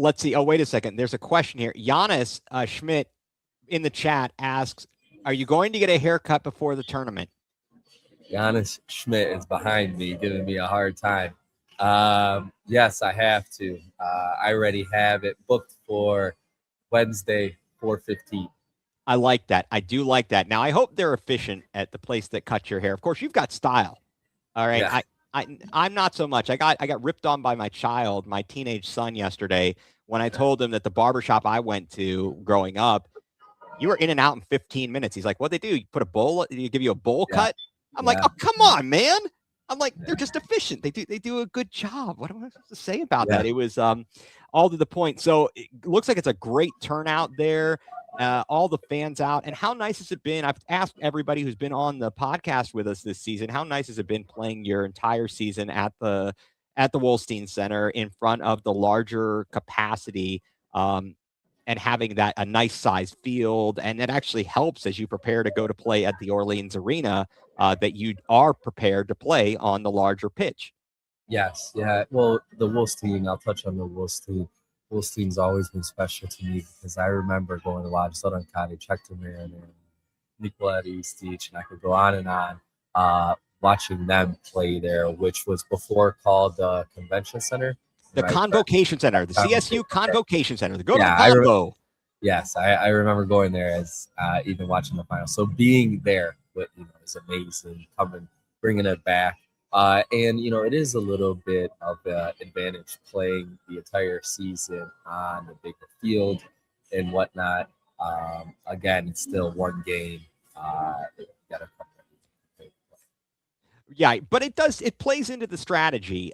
Let's see. Oh, wait a second. There's a question here. Giannis Schmidt in the chat asks, "Are you going to get a haircut before the tournament?" Giannis Schmidt is behind me, giving me a hard time. Yes, I have to. I already have it booked for Wednesday, 4:15. I like that. I do like that. Now, I hope they're efficient at the place that cuts your hair. Of course, you've got style. All right. Yeah. I'm not so much. I got ripped on by my child, my teenage son, yesterday when I told him that the barbershop I went to growing up, you were in and out in 15 minutes. He's like, "What they do? You put a bowl? You give you a bowl cut?" I'm like, "Oh, come on, man." I'm like, "They're just efficient. They do a good job." What am I supposed to say about that? It was all to the point. So it looks like it's a great turnout there. All the fans out. And how nice has it been? I've asked everybody who's been on the podcast with us this season, how nice has it been playing your entire season at the Wolstein Center in front of the larger capacity, and having that a nice size field, and that actually helps as you prepare to go to play at the Orleans Arena, that you are prepared to play on the larger pitch. Yes, yeah. Well, the Wolstein, I'll touch on the Wolstein. Wolstein's always been special to me because I remember going to watch Southern Cottage, Hectorman, and Nicoletta Stitch, and I could go on and on, watching them play there, which was before called the Convention Center. The right? Convocation Center, the CSU Convocation Center. Go to the I Convo. Yes, I remember going there as even watching the final. So being there, is amazing. Bringing it back. And it is a little bit of an advantage playing the entire season on the bigger field and whatnot. Again, it's still one game. Yeah, but it plays into the strategy.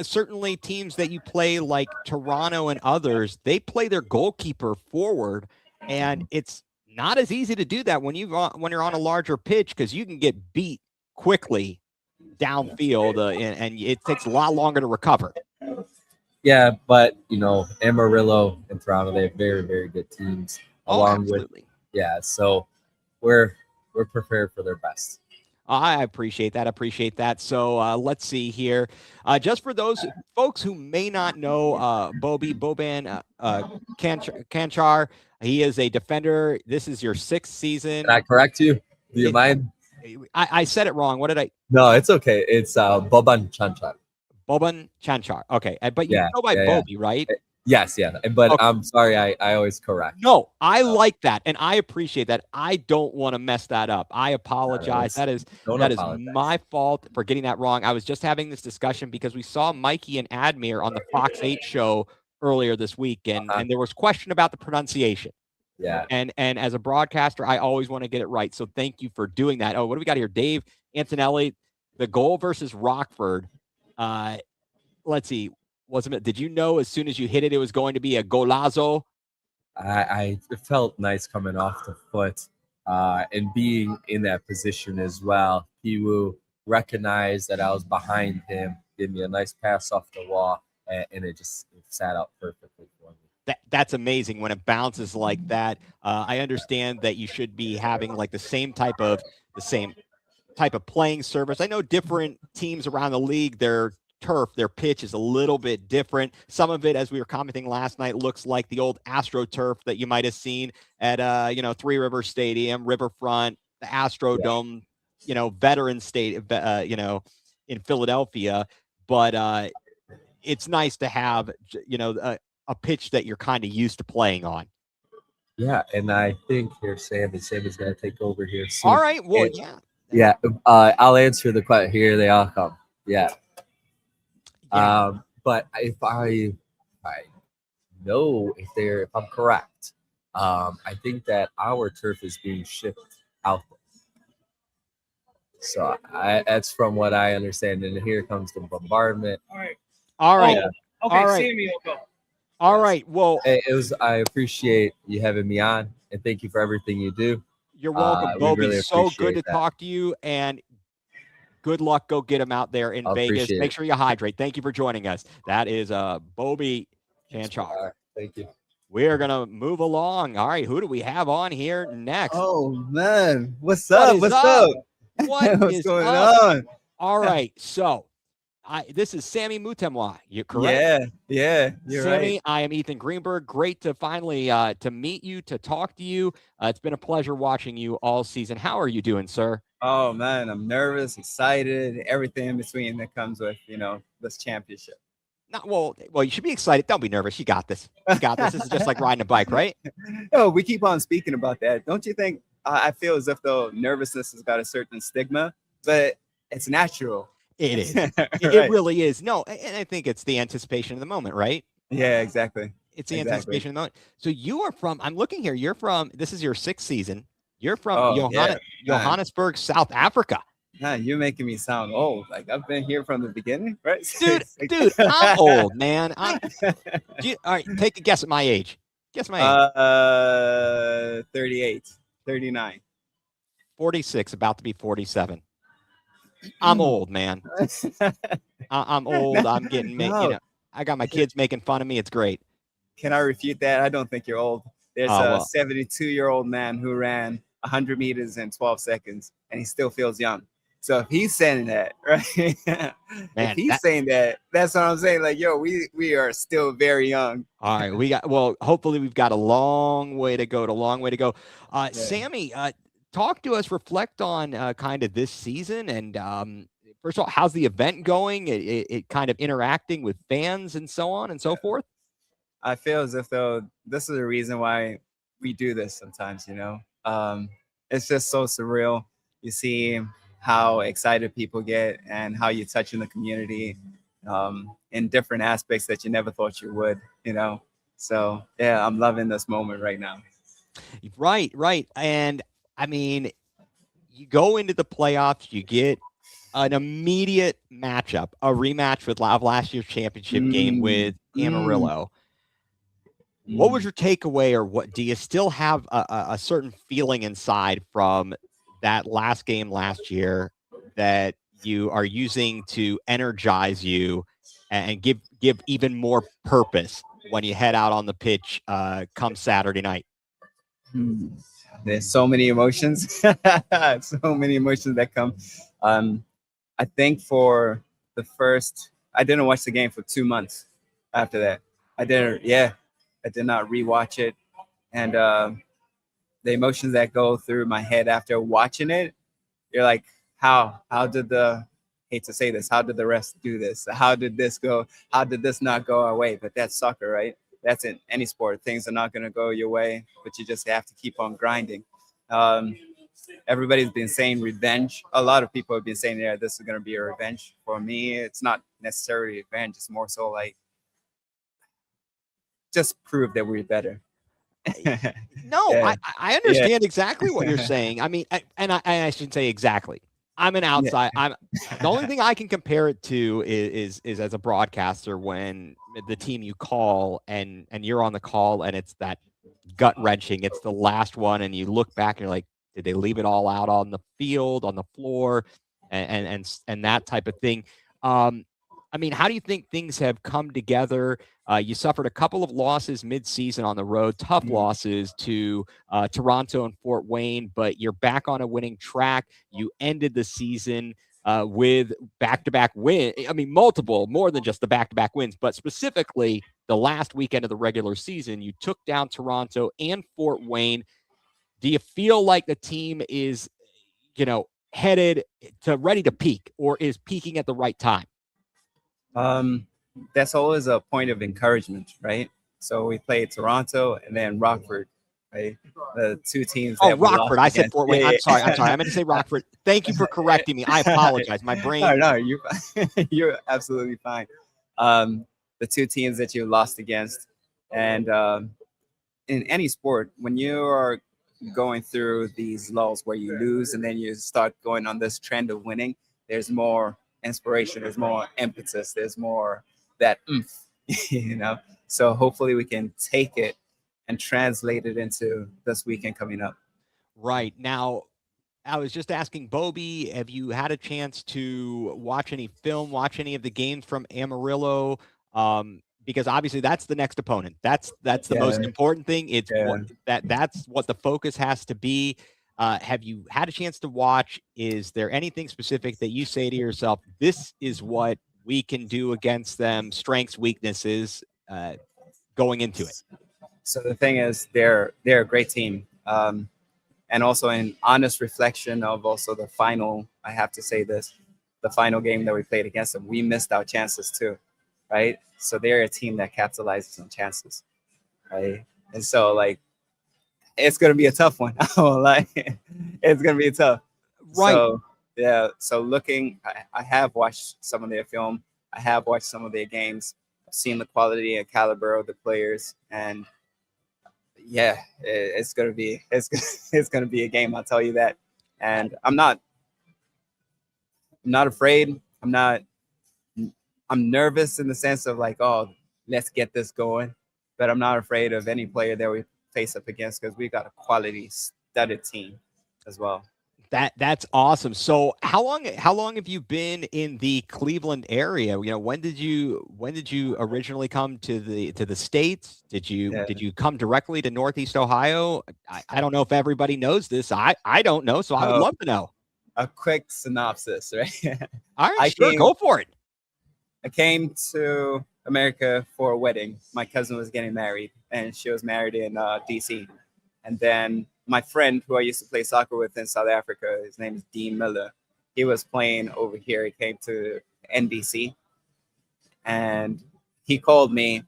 Certainly teams that you play like Toronto and others, they play their goalkeeper forward, and it's not as easy to do that when you're on a larger pitch, because you can get beat quickly downfield, and it takes a lot longer to recover. Yeah, but Amarillo and Toronto, they have very, very good teams. Absolutely. So we're prepared for their best. I appreciate that. So let's see here. Just for those folks who may not know, Boban Kanchar, he is a defender. This is your 6th season. Can I correct you? Do you mind? I said it wrong. What did I? No, it's okay. It's Boban Chanchar. Boban Chanchar. Okay. But you go by Bobby, right? Yes, yeah. But okay. I'm sorry, I always correct. No, I like that, and I appreciate that. I don't want to mess that up. I apologize. That is my fault for getting that wrong. I was just having this discussion because we saw Mikey and Admir on the Fox 8 show earlier this week, and there was question about the pronunciation. Yeah. And as a broadcaster, I always want to get it right. So thank you for doing that. Oh, what do we got here? Dave Antonelli, the goal versus Rockford. Let's see. Did you know as soon as you hit it, it was going to be a golazo? It felt nice coming off the foot, and being in that position as well. Piwu recognized that I was behind him, gave me a nice pass off the wall, and it sat out perfectly for me. That's amazing when it bounces like that. I understand that you should be having like the same type of playing service. I know different teams around the league, their turf, their pitch is a little bit different. Some of it, as we were commenting last night, looks like the old AstroTurf that you might have seen at Three Rivers Stadium, Riverfront, the Astrodome, Veteran State, in Philadelphia. But it's nice to have a pitch that you're kind of used to playing on. Yeah, and I think here Sammy's going to take over here soon. All right, well, Yeah, I'll answer the question. Here they all come. Yeah. But if I know if I'm correct, I think that our turf is being shipped out there. So that's from what I understand. And here comes the bombardment. All right. Yeah. Okay, All right. Sammy will go. All right. Well, I appreciate you having me on, and thank you for everything you do. You're welcome, we Bobby. really So good appreciate to that. talk to you, and good luck. Go get him out there in Vegas. Appreciate Make it. sure you hydrate. Thank you for joining us. That is Bobby Chanchar. Thank you. We're gonna move along. All right, who do we have on here next? Oh man, what's What up? is What's up? up? What What's is going up? on? All right, so this is Sammy Mutemwa. You correct? Yeah, you're Sammy, right. I am Ethan Greenberg. Great to finally to meet you, to talk to you. It's been a pleasure watching you all season. How are you doing, sir? Oh man, I'm nervous, excited, everything in between that comes with this championship. Not well. You should be excited. Don't be nervous. You got this. You got this. This is just like riding a bike, right? No, we keep on speaking about that. Don't you think? I feel as if though nervousness has got a certain stigma, but it's natural. It is. Right. It really is. No, and I think it's the anticipation of the moment, right? Yeah, exactly. It's the Exactly. anticipation of the moment. So you are from. I'm looking here. You're from. This is your 6th season. You're from Oh, yeah, Johannesburg, South Africa. Man, you're making me sound old. Like I've been here from the beginning, right? Dude, I'm old, man. All right, take a guess at my age. Guess my age. 38, 39. 46, about to be 47. I'm old, man. I'm old. I'm getting, No. I got my kids making fun of me. It's great. Can I refute that? I don't think you're old. There's Oh, a well. 72-year-old man who ran 100 meters in 12 seconds, and he still feels young. So if he's saying that, right? Man, if he's saying that, that's what I'm saying. Like, yo, we are still very young. All right, hopefully we've got a long way to go. Sammy, talk to us, reflect on kind of this season, and first of all, how's the event going? It kind of interacting with fans and so on and so forth. I feel as if though this is the reason why we do this sometimes. It's just so surreal. You see how excited people get and how you touch in the community in different aspects that you never thought you would. So yeah, I'm loving this moment right now. Right. And I mean, you go into the playoffs, you get an immediate matchup, a rematch with last year's championship game with Amarillo. What was your takeaway, or what do you still have a certain feeling inside from that last game last year that you are using to energize you and give even more purpose when you head out on the pitch come Saturday night? There's so many emotions, so many emotions that come. I think for the first, I didn't watch the game for 2 months after that. I did not rewatch it. And the emotions that go through my head after watching it, you're like, how did hate to say this, how did the rest do this? How did this go? How did this not go our way? But that's soccer, right? That's in any sport. Things are not going to go your way, but you just have to keep on grinding. Everybody's been saying revenge. A lot of people have been saying, yeah, this is going to be a revenge. For me, it's not necessarily revenge. It's more so like, just prove that we're better. No, Yeah. I understand exactly what you're saying. I mean, I shouldn't say exactly. I'm an outside. The only thing I can compare it to is as a broadcaster, when the team you call and you're on the call and it's that gut wrenching. It's the last one, and you look back and you're like, did they leave it all out on the field, on the floor, and that type of thing? I mean, how do you think things have come together? You suffered a couple of losses mid-season on the road, tough losses to Toronto and Fort Wayne, but you're back on a winning track. You ended the season with back-to-back win. I mean, multiple, more than just the back-to-back wins, but specifically the last weekend of the regular season, you took down Toronto and Fort Wayne. Do you feel like the team is, headed to ready to peak, or is peaking at the right time? That's always a point of encouragement, right? So we played Toronto and then Rockford, right? The two teams. Oh, that we lost Rockford. I said against. Fort Wayne. Yeah, I'm yeah. sorry. I meant to say Rockford. Thank you for correcting me. I apologize. My brain. No, you're absolutely fine. The two teams that you lost against, and in any sport, when you are going through these lulls where you lose and then you start going on this trend of winning, there's more inspiration, there's more impetus, there's more that oomph, So hopefully we can take it and translate it into this weekend coming up. Right. Now, I was just asking Bobby, have you had a chance to watch any film, watch any of the games from Amarillo? Because obviously that's the next opponent. That's the most important thing. It's that's what the focus has to be. Have you had a chance to watch? Is there anything specific that you say to yourself, this is what we can do against them, strengths, weaknesses, going into it? So the thing is, they're a great team. And also an honest reflection of also the final, I have to say this, the final game that we played against them, we missed our chances too, right? So they're a team that capitalizes on chances, right? And so, like, it's going to be a tough one. I won't lie. It's going to be tough. Right. So, yeah. So I have watched some of their film. I have watched some of their games. I've seen the quality and caliber of the players, and yeah, it's gonna be a game. I'll tell you that. And I'm not afraid. I'm nervous in the sense of like, oh, let's get this going. But I'm not afraid of any player that we face up against because we got a quality studded team as well. That's awesome. So how long have you been in the Cleveland area? When did you originally come to the States? Did you come directly to Northeast Ohio? I don't know if everybody knows this. I don't know, so I would love to know. A quick synopsis, right? All right, go for it. I came to America for a wedding. My cousin was getting married, and she was married in DC. And then my friend who I used to play soccer with in South Africa, his name is Dean Miller. He was playing over here. He came to NBC, and he called me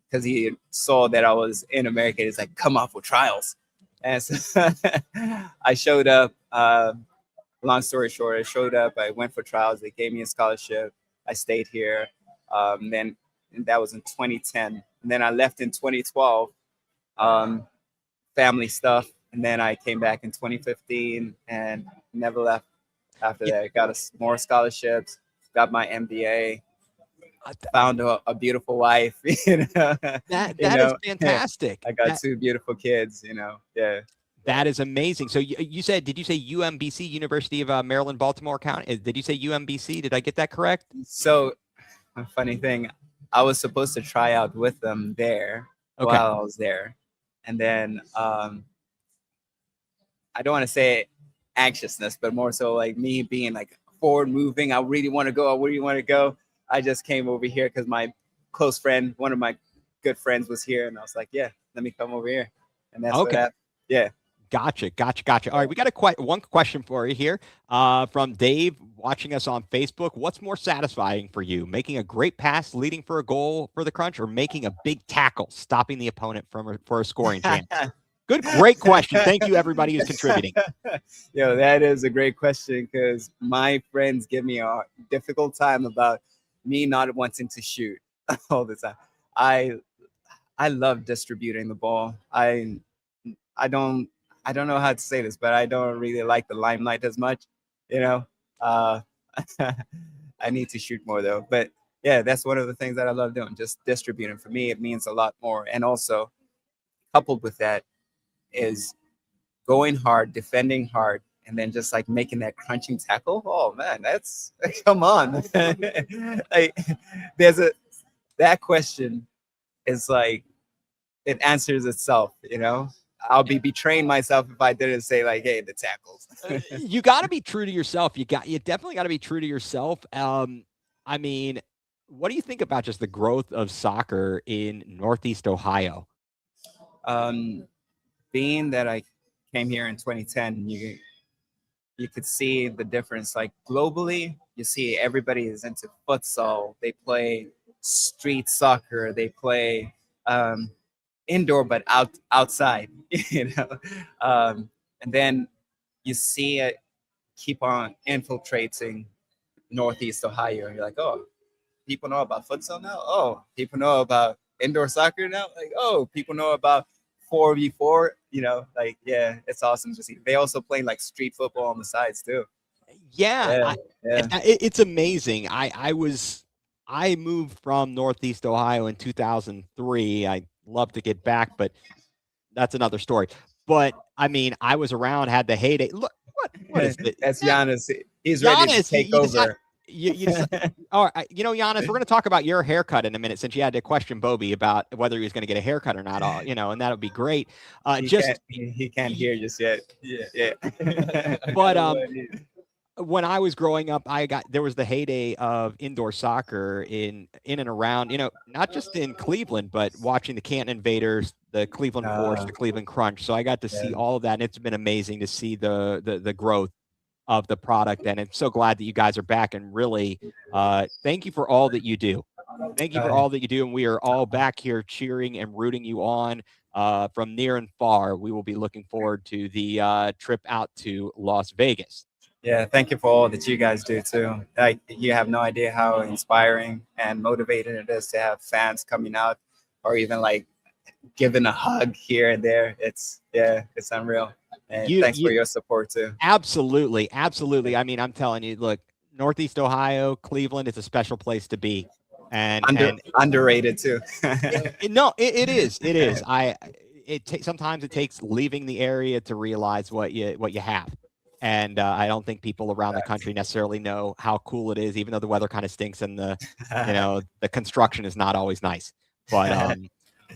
because he saw that I was in America. He's like, "Come out for trials," and so I showed up. Long story short, I showed up. I went for trials. They gave me a scholarship. I stayed here. Then and that was in 2010. And then I left in 2012. Family stuff. And then I came back in 2015 and never left after that. Got more scholarships, got my MBA, found a beautiful wife. That is fantastic. I got two beautiful kids, yeah. That is amazing. So did you say UMBC, University of Maryland, Baltimore County? Did you say UMBC? Did I get that correct? So a funny thing, I was supposed to try out with them there while I was there. And then I don't want to say anxiousness, but more so like me being like forward moving. I really want to go. I just came over here because my close friend, one of my good friends was here. And I was like, yeah, let me come over here. And that's yeah. Gotcha. All right, we got one question for you here from Dave watching us on Facebook. What's more satisfying for you, making a great pass leading for a goal for the Crunch, or making a big tackle stopping the opponent for a scoring chance? Great question. Thank you, everybody who's contributing. That is a great question because my friends give me a difficult time about me not wanting to shoot all the time. I love distributing the ball. I don't know how to say this, but I don't really like the limelight as much, I need to shoot more though. But yeah, that's one of the things that I love doing, just distributing. For me, it means a lot more. And also coupled with that is going hard, defending hard, and then just like making that crunching tackle. Oh man, that's come on. Like that question is like, it answers itself, I'll be betraying myself if I didn't say like, hey, the tackles. You got to be true to yourself. You definitely got to be true to yourself. I mean, what do you think about just the growth of soccer in Northeast Ohio? Being that I came here in 2010, you could see the difference. Like globally, you see everybody is into futsal. They play street soccer. They play indoor, but outside. You know, and then you see it keep on infiltrating Northeast Ohio. And you're like, oh, people know about futsal now. Oh, people know about indoor soccer now. Like, oh, people know about 4v4. You know, like, yeah, it's awesome to see. They also play like street football on the sides too. Yeah, Yeah. it's amazing. I moved from Northeast Ohio in 2003. I love to get back, but that's another story. But I mean, I was around, had the heyday. Look, what is it? That's Giannis. He's ready to Giannis, take you decide- over. you decide- all right, Giannis, we're going to talk about your haircut in a minute, since you had to question Bobby about whether he was going to get a haircut or not. And that'll be great. He can't hear just yet. Yeah. But when I was growing up, there was the heyday of indoor soccer in and around, not just in Cleveland, but watching the Canton Invaders, the Cleveland Force, the Cleveland Crunch. So I got to see all of that, and it's been amazing to see the growth of the product. And I'm so glad that you guys are back, and really thank you for all that you do. Thank you for all that you do. And we are all back here cheering and rooting you on from near and far. We will be looking forward to the trip out to Las Vegas. Yeah, thank you for all that you guys do too. Like, you have no idea how inspiring and motivating it is to have fans coming out, or even like giving a hug here and there. It's unreal. And thanks for your support too. Absolutely. I mean, I'm telling you, look, Northeast Ohio, Cleveland is a special place to be, and underrated too. It is. Sometimes it takes leaving the area to realize what you have. And I don't think people around the country necessarily know how cool it is, even though the weather kind of stinks and the construction is not always nice. But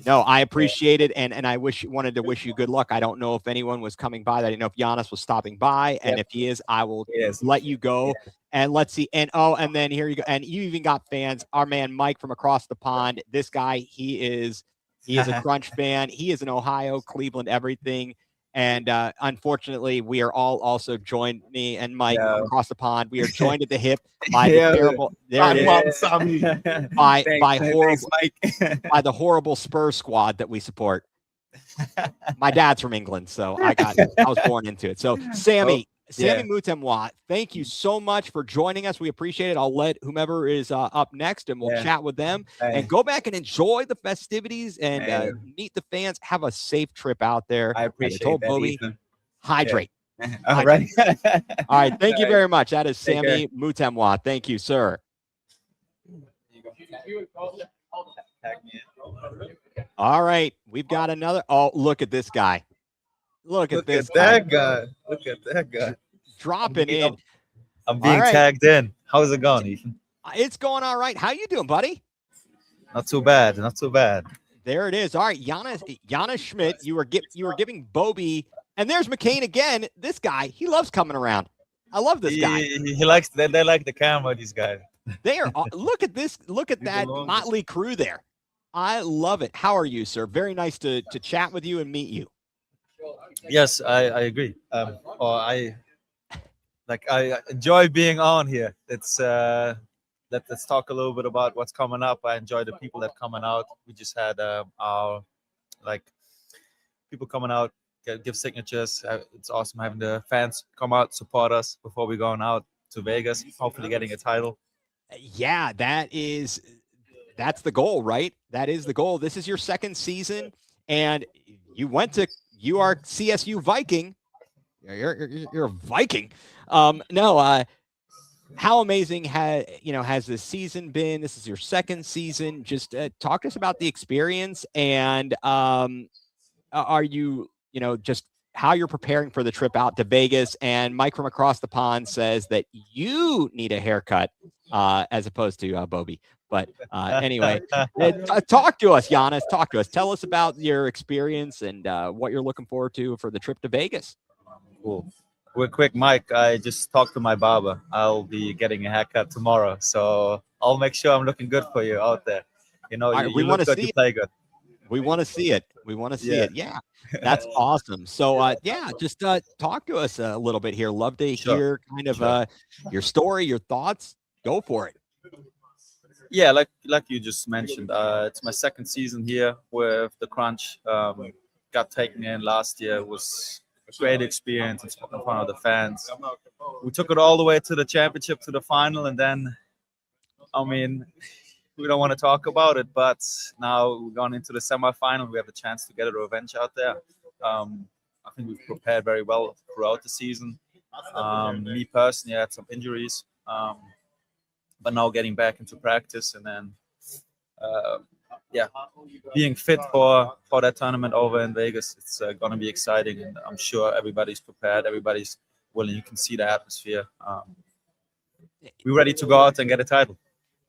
no, I appreciate it, and I wanted to wish you good luck. I don't know if anyone was coming by. I didn't know if Giannis was stopping by, and if he is, I will let you go. Yeah. And let's see. And then here you go. And you even got fans. Our man Mike from across the pond. This guy, he is a Crunch fan. He is an Ohio, Cleveland, everything. And unfortunately, we are all also joined, me and Mike across the pond. We are joined at the hip by the terrible, by the horrible Spurs squad that we support. My dad's from England, so I was born into it. So Sammy Mutemwa, thank you so much for joining us. We appreciate it. I'll let whomever is up next, and we'll chat with them and go back and enjoy the festivities and meet the fans. Have a safe trip out there. I appreciate that, Bobby, Ethan. hydrate. All right. All right. Thank you very much. That is Sammy Mutemwa. Thank you, sir. All right. We've got another. Oh, look at this guy. Look at that guy. Look at that guy. Dropping in. I'm being tagged in. How's it going, Ethan? It's going all right. How you doing, buddy? Not too bad. Not too bad. There it is. All right, Giannis Schmidt. You were giving Bobby, and there's McCain again. This guy, he loves coming around. I love this guy. He likes. They like the camera. These guys. They are. Look at this. Look at that motley crew there. I love it. How are you, sir? Very nice to chat with you and meet you. Yes, I agree. I enjoy being on here. It's let's talk a little bit about what's coming up. I enjoy the people that coming out. We just had our people coming out, give signatures. It's awesome having the fans come out, support us before we're going out to Vegas, hopefully getting a title. Yeah, that's the goal, right? That is the goal. This is your second season, and you are CSU Viking. You're a Viking. How amazing has this season been? This is your second season. Just talk to us about the experience, and are you just how you're preparing for the trip out to Vegas. And Mike from across the pond says that you need a haircut as opposed to Bobby. But anyway, talk to us, Giannis. Talk to us. Tell us about your experience and what you're looking forward to for the trip to Vegas. Cool. Real quick, Mike, I just talked to my barber. I'll be getting a haircut tomorrow, so I'll make sure I'm looking good for you out there. You know, All right, we you wanna look good, see you it. play good. We want to see it. We want to see Yeah. it. Yeah, that's awesome. So, yeah, just talk to us a little bit here. Love to Sure. hear kind of Sure. your story, your thoughts. Go for it. Yeah, like you just mentioned, it's my second season here with the Crunch. Got taken in last year. It was a great experience in front of the fans. We took it all the way to the championship, to the final, and then, I mean, we don't want to talk about it, but now we're going into the semifinal. We have a chance to get a revenge out there. I think we've prepared very well throughout the season. Me personally, I had some injuries, but now getting back into practice and then, being fit for that tournament over in Vegas, it's going to be exciting, and I'm sure everybody's prepared. Everybody's willing. You can see the atmosphere. We're ready to go out and get a title.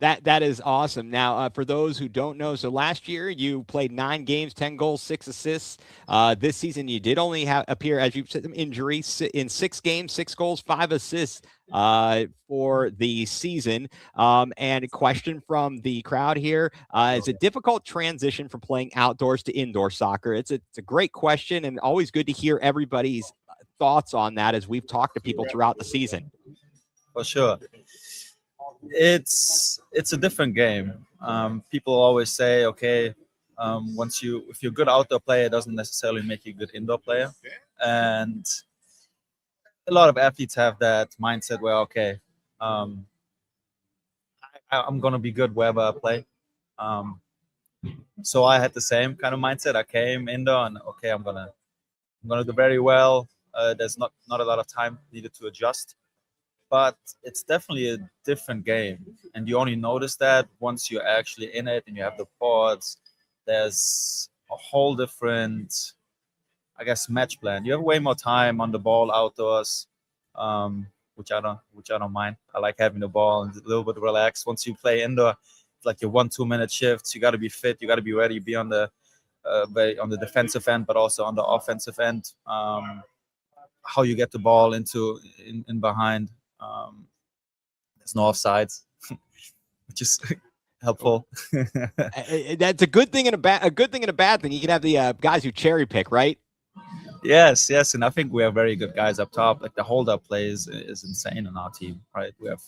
That is awesome. Now, for those who don't know, so last year you played 9 games, 10 goals, 6 assists. This season you did only appear, as you said, injury in 6 games, 6 goals, 5 assists for the season. And a question from the crowd here: is it difficult transition from playing outdoors to indoor soccer? It's a great question, and always good to hear everybody's thoughts on that as we've talked to people throughout the season. For sure. It's a different game. People always say, okay, if you're a good outdoor player, it doesn't necessarily make you a good indoor player. And a lot of athletes have that mindset where, okay, I'm going to be good wherever I play. So I had the same kind of mindset. I came indoor and, okay, I'm gonna do very well. There's not a lot of time needed to adjust. But it's definitely a different game, and you only notice that once you're actually in it and you have the boards. There's a whole different, I guess, match plan. You have way more time on the ball outdoors, which I don't mind. I like having the ball and a little bit relaxed. Once you play indoor, it's like your 1-2 minute shifts. You got to be fit. You got to be ready. Be on the defensive end, but also on the offensive end. How you get the ball in behind. There's no offsides, which is helpful. That's a good thing and a good thing and a bad thing. You can have the guys who cherry pick, right? Yes, and I think we have very good guys up top. Like the hold-up play is insane on our team, right? We have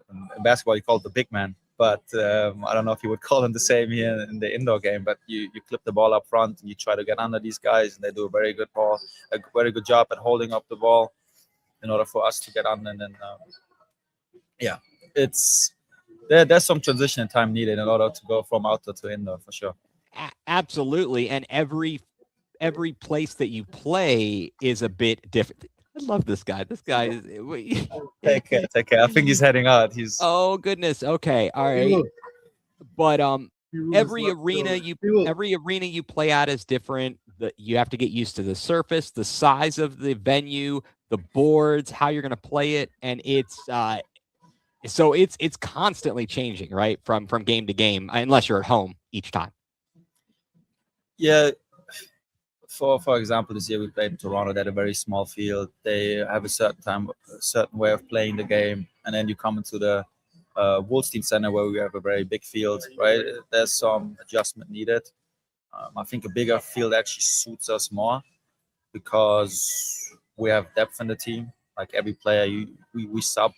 in basketball you call it the big man, but I don't know if you would call him the same here in the indoor game. But you clip the ball up front and you try to get under these guys, and they do a very good job at holding up the ball in order for us to get on. And then it's there's some transition time needed in order to go from outdoor to indoor, for sure. Absolutely. And every place that you play is a bit different. I love this guy. This guy is Take care. I think he's heading out. Oh goodness. Okay. All right. But every arena you play at is different. You have to get used to the surface, the size of the venue, the boards, how you're going to play it, and it's constantly changing, right, from game to game, unless you're at home each time. Yeah. For example, this year we played in Toronto. They had a very small field. They have a certain way of playing the game, and then you come into the Wolstein Center where we have a very big field, right? There's some adjustment needed. I think a bigger field actually suits us more because we have depth in the team. Like every player, we sub,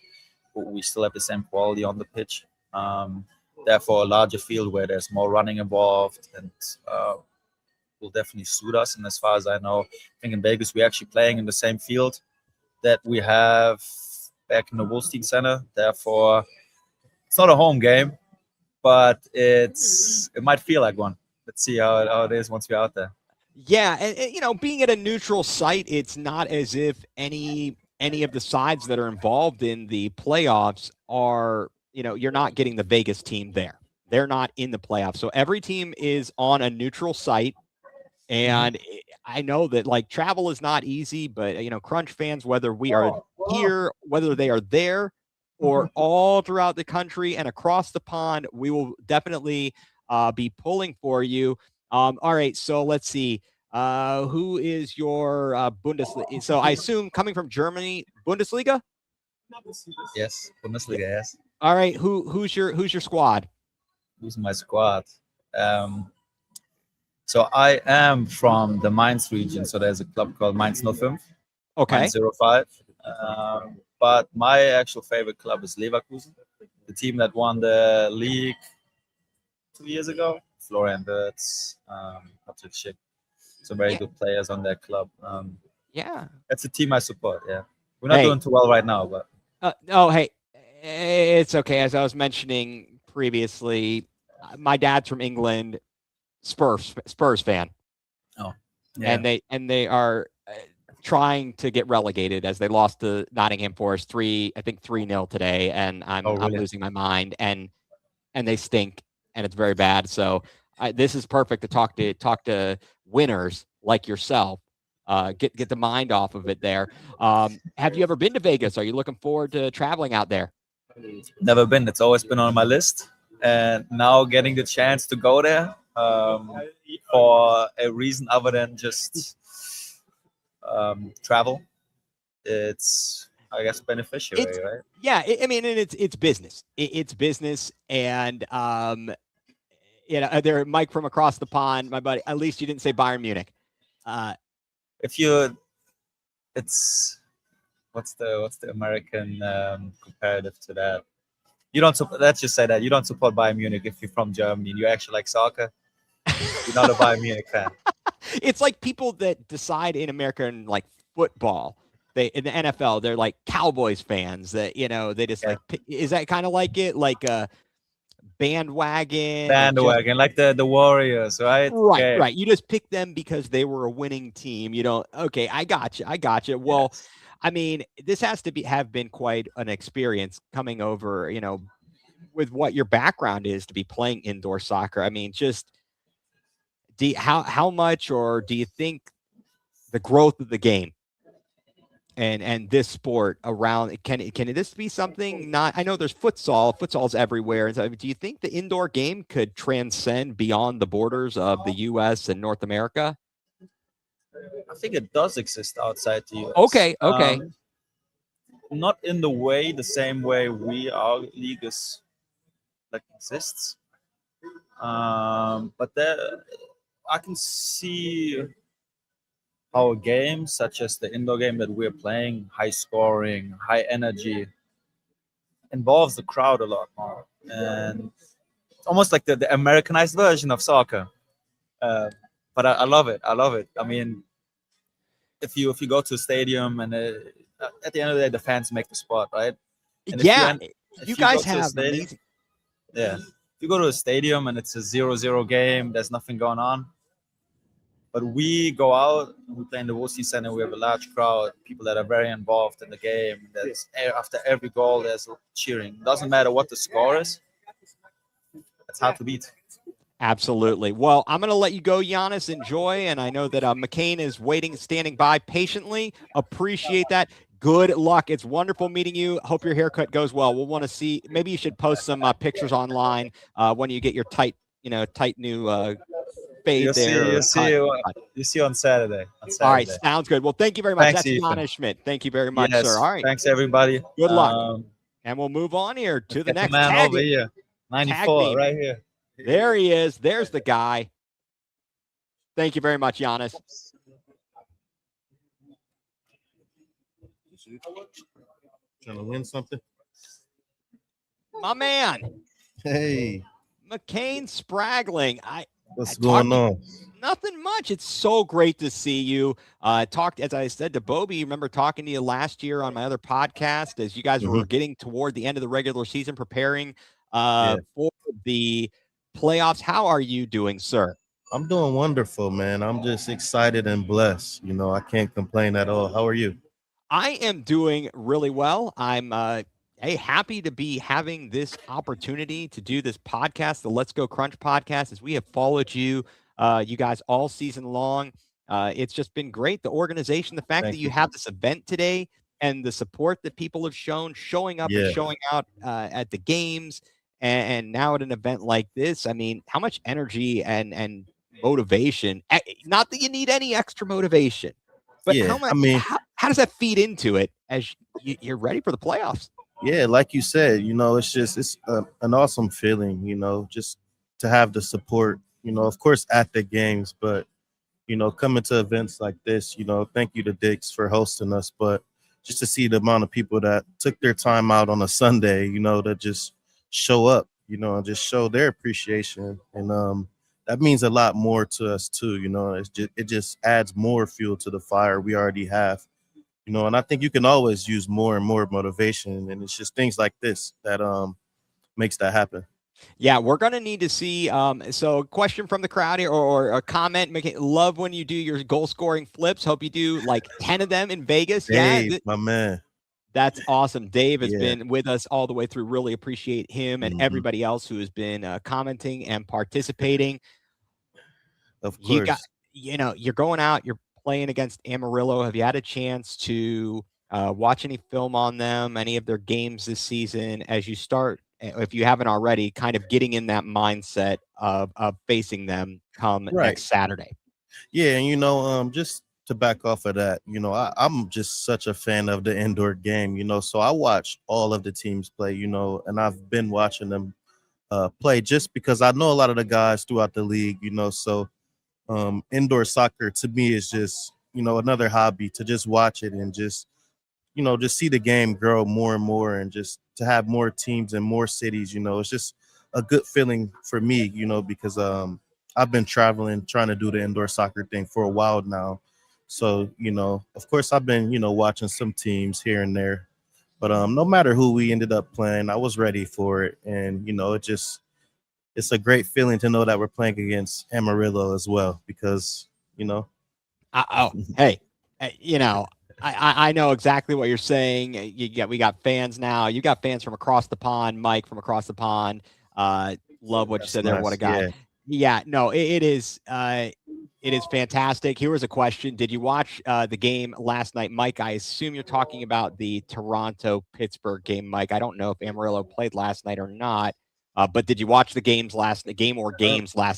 but we still have the same quality on the pitch. Therefore, a larger field where there's more running involved and will definitely suit us. And as far as I know, I think in Vegas we're actually playing in the same field that we have back in the Wolstein Center. Therefore, it's not a home game, but it might feel like one. Let's see how it is once we're out there. Yeah, and being at a neutral site, it's not as if any of the sides that are involved in the playoffs are, you're not getting the Vegas team there. They're not in the playoffs. So every team is on a neutral site. And I know that travel is not easy, but Crunch fans, whether we are here, whether they are there, or all throughout the country and across the pond, we will definitely be pulling for you. All right, so let's see. Who is your Bundesliga? So I assume coming from Germany, Bundesliga. Yes, Bundesliga. Yes. All right, who's your squad? Who's my squad? So I am from the Mainz region. So there's a club called Mainz 05. Okay. Mainz 05. But my actual favorite club is Leverkusen, the team that won the league 2 years ago. Florian Wirtz, Patrick Schick. Some very good players on that club. Yeah. That's a team I support. Yeah. We're not doing too well right now, but. Hey, it's okay. As I was mentioning previously, my dad's from England, Spurs fan. Oh, yeah. And they are trying to get relegated as they lost to Nottingham Forest 3-0 today, and I'm losing my mind, and they stink, and it's very bad. So this is perfect to talk to winners like yourself. Get the mind off of it there. Have you ever been to Vegas? Are you looking forward to traveling out there? Never been. It's always been on my list, and now getting the chance to go there for a reason other than just travel, it's, I guess, beneficial, right? Yeah, I mean, and it's business. It's business, and there, Mike from across the pond, my buddy. At least you didn't say Bayern Munich. It's what's the American comparative to that? You don't support. Let's just say that you don't support Bayern Munich if you're from Germany and you actually like soccer. You're not a Bayern Munich fan. It's like people that decide in American like football. In the NFL, they're like Cowboys fans that, they just like, is that kind of like it? Like a bandwagon, like the Warriors, right? Right. You just pick them because they were a winning team. You don't, okay, I got you. Well, yes. I mean, this has to have been quite an experience coming over, with what your background is to be playing indoor soccer. I mean, just how much, or do you think the growth of the game and this sport around, can this be something? Not, I know there's futsal's everywhere, and so do you think the indoor game could transcend beyond the borders of the U.S. and North America? I think it does exist outside the U.S. Okay. Not in the same way our league is like exists, but there I can see how a game such as the indoor game that we're playing, high scoring, high energy, involves the crowd a lot more, and it's almost like the Americanized version of soccer. But I love it. I mean, if you go to a stadium and at the end of the day, the fans make the sport, right? And if you guys have amazing. Yeah, if you go to a stadium and it's a 0-0 game, there's nothing going on. But we go out, we play in the Woolsey Center, we have a large crowd, people that are very involved in the game. After every goal, there's cheering. Doesn't matter what the score is. It's hard to beat. Absolutely. Well, I'm going to let you go, Giannis. Enjoy. And I know that McCain is standing by patiently. Appreciate that. Good luck. It's wonderful meeting you. Hope your haircut goes well. We'll want to see. Maybe you should post some pictures online when you get your tight new fade. You see on Saturday. All right, sounds good. Well, thank you very much. Thanks, That's Giannis Schmidt. Thank you very much, sir. All right. Thanks, everybody. Good luck. And we'll move on here to the next man over here. 94, right here. There he is. There's the guy. Thank you very much, Giannis. Trying to win something? My man. Hey. McCain Spragling. What's going on? Nothing much. It's so great to see you. Talked, as I said to Bobby, remember talking to you last year on my other podcast as you guys were getting toward the end of the regular season, preparing for the playoffs. How are you doing, sir? I'm doing wonderful, man. I'm just excited and blessed. I can't complain at all. How are you? I am doing really well. I'm happy to be having this opportunity to do this podcast, the Let's Go Crunch podcast, as we have followed you guys all season long. It's just been great. The organization, the fact that you have this event today and the support that people have shown, showing up and Yeah. showing out at the games, and now at an event like this. I mean, how much energy and motivation? Not that you need any extra motivation, but Yeah. how much? I mean, How does that feed into it as you're ready for the playoffs? yeah, like you said, it's an awesome feeling, just to have the support, of course at the games, but coming to events like this, thank you to Dix for hosting us, but just to see the amount of people that took their time out on a Sunday, to just show up, and just show their appreciation, and that means a lot more to us too. It just adds more fuel to the fire we already have. And I think you can always use more and more motivation, and it's just things like this that makes that happen. Yeah, we're gonna need to see. So, question from the crowd here, or a comment. Love when you do your goal scoring flips. Hope you do like 10 of them in Vegas. Dave, Yeah, my man. that's awesome. Dave has Yeah. been with us all the way through. Really appreciate him and Mhm. everybody else who has been commenting and participating. Of You got, course. you're going out. You're playing against Amarillo. Have you had a chance to watch any film on them, any of their games this season? As you start, if you haven't already, kind of getting in that mindset of facing them come Right. next Saturday. Yeah, and just to back off of that, I'm just such a fan of the indoor game, so I watch all of the teams play, and I've been watching them play just because I know a lot of the guys throughout the league, so indoor soccer to me is just, another hobby to just watch it and just see the game grow more and more, and just to have more teams in more cities, it's just a good feeling for me, because I've been traveling trying to do the indoor soccer thing for a while now. So, of course I've been, watching some teams here and there. But no matter who we ended up playing, I was ready for it. And, it's a great feeling to know that we're playing against Amarillo as well, because, Hey, I know exactly what you're saying. We got fans now. You got fans from across the pond. Mike from across the pond. Love what you that's said there. What nice. a guy. Yeah. Yeah, no, it is. It is fantastic. Here was a question: did you watch the game last night, Mike? I assume you're talking about the Toronto Pittsburgh game, Mike. I don't know if Amarillo played last night or not, but did you watch the games last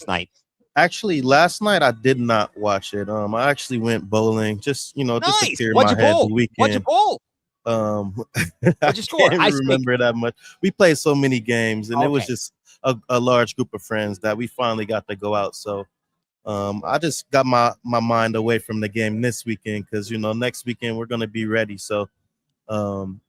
night? Actually, last night I did not watch it. I actually went bowling, just to Nice. clear What'd my you head the bowl? What'd you weekend. bowl? Um, I What'd you score? can't Ice pick. remember that much. We played so many games, and it was Okay. just a large group of friends that we finally got to go out. So I just got my mind away from the game this weekend, because next weekend we're gonna be ready. So um,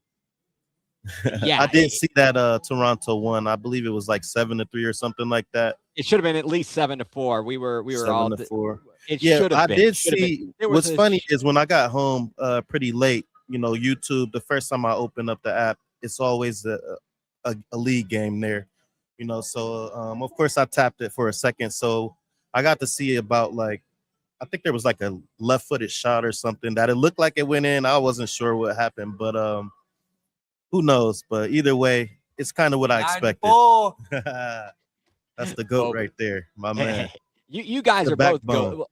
Yeah, I did see that Toronto won. I believe it was like 7-3 or something like that. it should have been at least 7-4. We were all. 7-4. It Yeah, should have I been. did Should have been. see. There was What's funny is when I got home pretty late, YouTube, the first time I open up the app, it's always a league game there, so of course I tapped it for a second. So I got to see about, like, I think there was like a left-footed shot or something that it looked like it went in. I wasn't sure what happened, but who knows? But either way, it's kind of what I expected. 94. That's the GOAT Oh, right there, my man. You guys The are both backbone.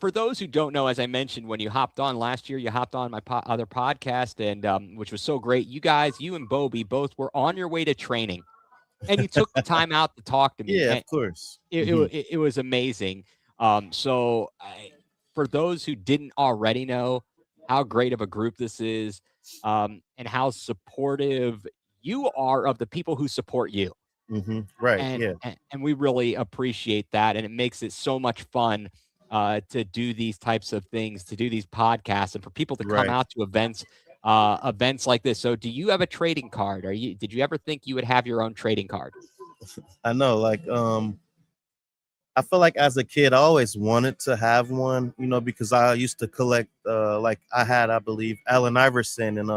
for those who don't know, as I mentioned, when you hopped on last year, you hopped on my other podcast, and which was so great. You guys, you and Bobby both were on your way to training, and you took the time out to talk to me. Yeah, And of course. it was amazing. So for those who didn't already know how great of a group this is, and how supportive you are of the people who support you. Right. and, Yeah. and we really appreciate that, and it makes it so much fun to do these types of things, to do these podcasts, and for people to come Right. out to events like this. So do you have a trading card? Did you ever think you would have your own trading card? I know, like, I feel like as a kid, I always wanted to have one, because I used to collect, like I had, I believe, Allen Iverson, and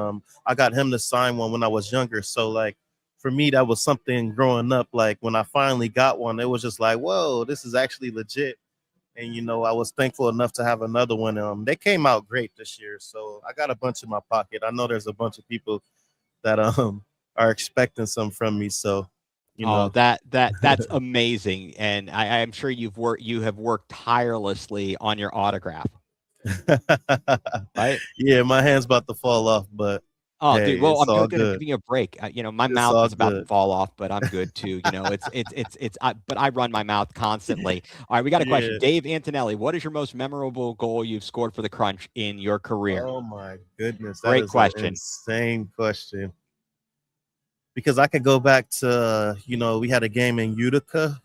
I got him to sign one when I was younger. So, like, for me, that was something growing up. Like, when I finally got one, it was just like, whoa, this is actually legit. And, I was thankful enough to have another one. They came out great this year. So I got a bunch in my pocket. I know there's a bunch of people that are expecting some from me. So, Oh, that's amazing, and I'm sure you have worked tirelessly on your autograph. Right? Yeah, my hand's about to fall off, but Oh, hey, dude. Well, it's I'm all good. I'm good. giving you a break. My It's mouth all is about to good. fall off, but I'm good too. But I run my mouth constantly. All right, we got a question. Yeah. Dave Antonelli, what is your most memorable goal you've scored for the Crunch in your career? Oh my goodness, that Great is an question. insane question. Because I could go back to, we had a game in Utica.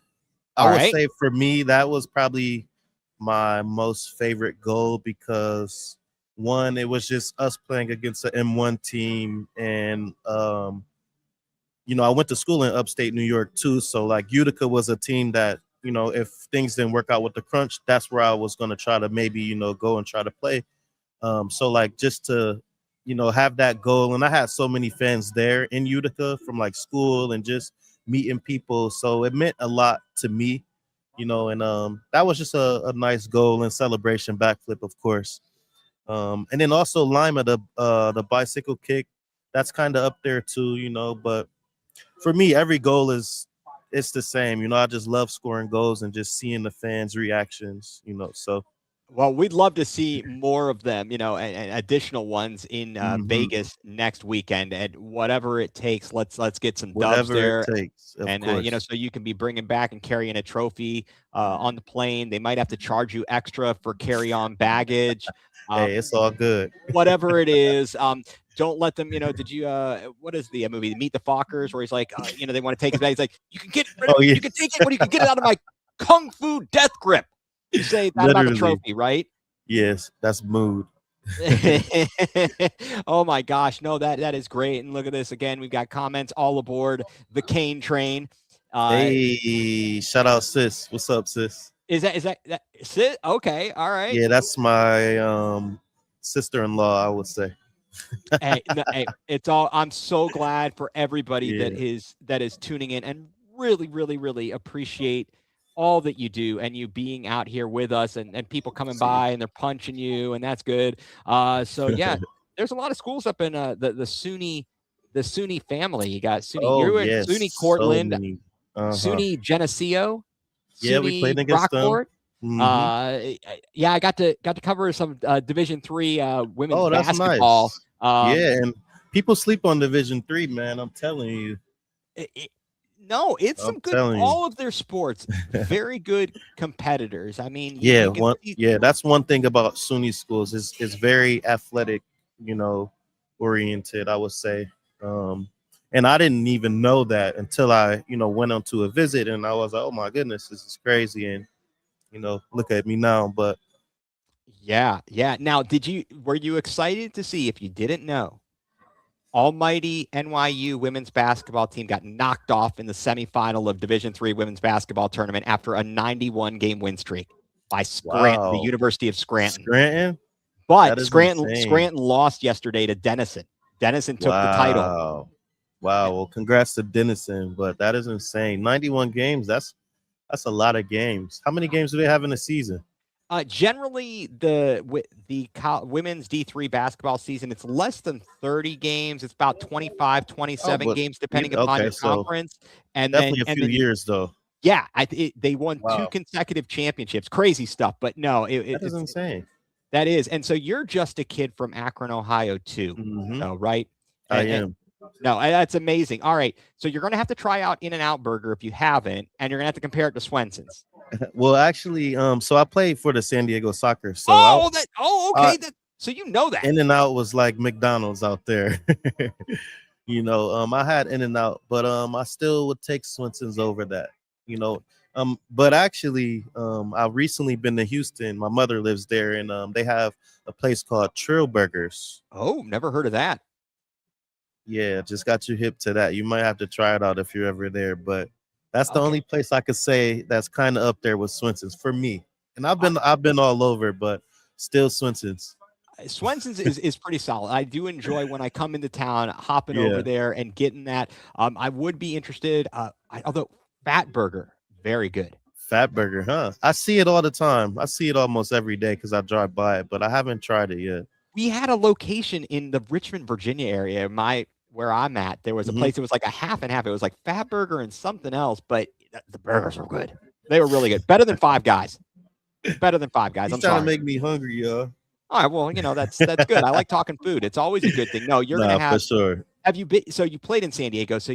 I All would right. say for me, that was probably my most favorite goal because one, it was just us playing against an M1 team, and I went to school in upstate New York too. So like Utica was a team that, if things didn't work out with the Crunch, that's where I was gonna try to maybe, go and try to play. So like just to, have that goal, and I had so many fans there in Utica from like school and just meeting people. So it meant a lot to me, and that was just a nice goal and celebration backflip, of course. And then also Lima, the bicycle kick, that's kind of up there too, but for me, every goal it's the same. I just love scoring goals and just seeing the fans' reactions, so Well, we'd love to see more of them, and additional ones in mhm. Vegas next weekend. And whatever it takes, let's get some dubs Whatever it there. takes, of And course. so you can be bringing back and carrying a trophy on the plane. They might have to charge you extra for carry-on baggage. Hey, it's all good. Whatever it is, don't let them. Did you? What is the movie Meet the Fockers, where he's like, they want to take his bag. He's like, you can get rid of Oh it. yeah, You can take it, but you can get it out of my kung fu death grip. You say that about the literally. trophy, right? Yes, that's mood. Oh my gosh, no, that is great. And look at this again. We've got comments all aboard the Cane train. Hey, shout out sis. What's up, sis? Is that Sid? Okay, all right. Yeah, that's my sister-in-law, I would say. Hey, no, hey, it's all. I'm so glad for everybody Yeah, that is tuning in, and really, really, really appreciate all that you do and you being out here with us, and people coming see. by and they're punching you, and that's good. So yeah, there's a lot of schools up in the SUNY family. You got SUNY. Oh You're at yes, SUNY so Cortland, many. Uh-huh. SUNY Geneseo, Yeah, we SUNY played against them. Rockport. Hmm. Yeah, I got to cover some Division III women's Oh, that's basketball. nice. Um, Yeah, and people sleep on Division 3, man. I'm telling you. No, it's I'm some good. telling you. All of their sports, very good competitors. I mean, Yeah, you can see. that's one thing about SUNY schools is very athletic, you know, oriented, I would say. And I didn't even know that until I, went on to a visit, and I was like, oh my goodness, this is crazy. And, look at me now. But Yeah, yeah. Now, were you excited to see, if you didn't know, almighty NYU women's basketball team got knocked off in the semifinal of Division III women's basketball tournament after a 91 game win streak by Scranton, the wow, University of Scranton. Scranton, that But is insane. Scranton lost yesterday to Denison. Denison took the title. Wow. Well, congrats to Denison, but that is insane. 91 games, that's a lot of games. How many games do they have in a season? Generally, women's D3 basketball season, it's less than 30 games. It's about 25, Oh, 27 but games, depending upon okay, your so conference. And then, definitely a and few then, years though. yeah, they won 2 Wow, consecutive championships. Crazy stuff, but no, that is it's insane. that is. And so you're just a kid from Akron, Ohio, too, Hmm. though, right? I And am. no, that's amazing. All right, so you're going to have to try out In-N-Out Burger if you haven't, and you're going to have to compare it to Swenson's. Well, actually, so I played for the San Diego Soccer. So I Okay. So you know that. In and Out was like McDonald's out there. I had In and Out, but I still would take Swenson's over that. You know, but actually, I've recently been to Houston. My mother lives there, and they have a place called Trill Burgers. Oh, never heard of that. Yeah, just got you hip to that. You might have to try it out if you're ever there, but that's the Okay. only place I could say that's kind of up there with Swenson's for me. And I've Uh, been all over, but still Swenson's. Swenson's is pretty solid. I do enjoy when I come into town, hopping over Yeah, there and getting that. I would be interested. Although Fat Burger, very good. Fat Burger, huh? I see it all the time. I see it almost every day because I drive by it, but I haven't tried it yet. We had a location in the Richmond, Virginia area. Where I'm at, there was a Hmm. place. It was like a half and half. It was like Fat Burger and something else, but the burgers were good. They were really good. Better than Five Guys. Better than Five Guys. He's I'm trying to sorry. make me hungry, y'all. All right, well, that's good. I like talking food. It's always a good thing. No, you're Nah, gonna for have. sure. Have you been? So you played in San Diego, so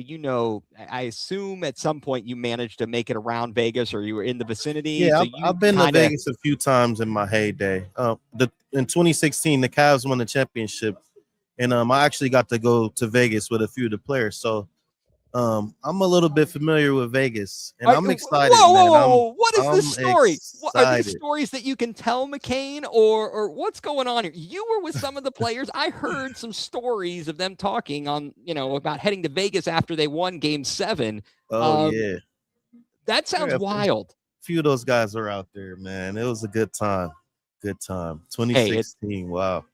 I assume at some point you managed to make it around Vegas, or you were in the vicinity. Yeah, So I've you been to kind of. Vegas a few times in my heyday. In 2016, the Cavs won the championship, and I actually got to go to Vegas with a few of the players. So I'm a little bit familiar with Vegas, and I'm excited, Whoa, whoa, man. whoa, whoa! What is this I'm story? What are these excited. stories that you can tell, McCain, or what's going on here? You were with some of the players. I heard some stories of them talking on, about heading to Vegas after they won Game 7. Oh yeah, That sounds yeah. wild. Few of those guys are out there, man. It was a good time. Good time. Hey, 2016. Wow.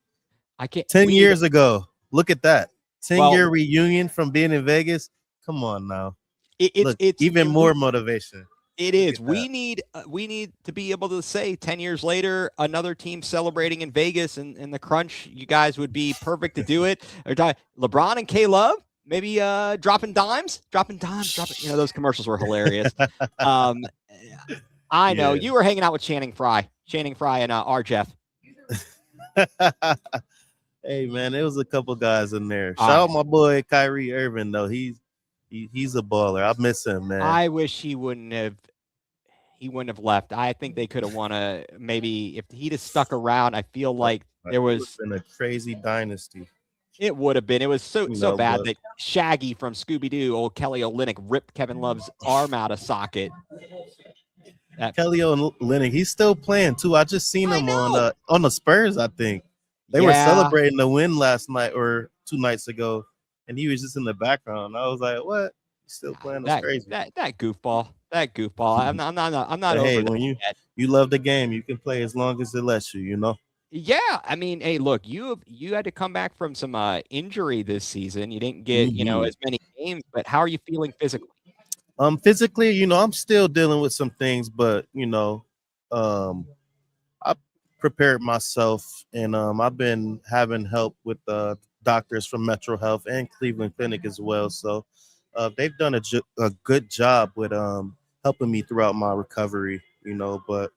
I can't. 10 we need- years ago. Look at that. 10-year Well- reunion from being in Vegas. Come on now. It's Look, even more motivation. It Look is. at We need to be able to say 10 years later, another team celebrating in Vegas and the Crunch. You guys would be perfect to do it. LeBron and K Love, maybe dropping dimes. Those commercials were hilarious. I know Yeah. you were hanging out with Channing Frye and R. Jeff. Hey man, there was a couple guys in there. All Shout out my boy Kyrie Irving though. He's a baller. I miss him, man. I wish he wouldn't have left. I think they could have won maybe if he'd have stuck around. I feel like there was been a crazy dynasty. It would have been. It was so bad but- that Shaggy from Scooby Doo, old Kelly Olynyk, ripped Kevin Love's arm out of socket. Kelly Olynyk, he's still playing too. I just seen him on the Spurs. I think they were Yeah. celebrating the win last night or 2 nights ago, and he was just in the background. I was like, "What? He's still playing? That's crazy." That goofball. I'm not But over hey, that when yet. you love the game, you can play as long as it lets you. You know. Yeah, I mean, hey, look, you had to come back from some injury this season. You didn't get as many games, but how are you feeling physically? Physically, I'm still dealing with some things, but I prepared myself, and I've been having help with doctors from Metro Health and Cleveland Clinic as well. So they've done a good job with helping me throughout my recovery. But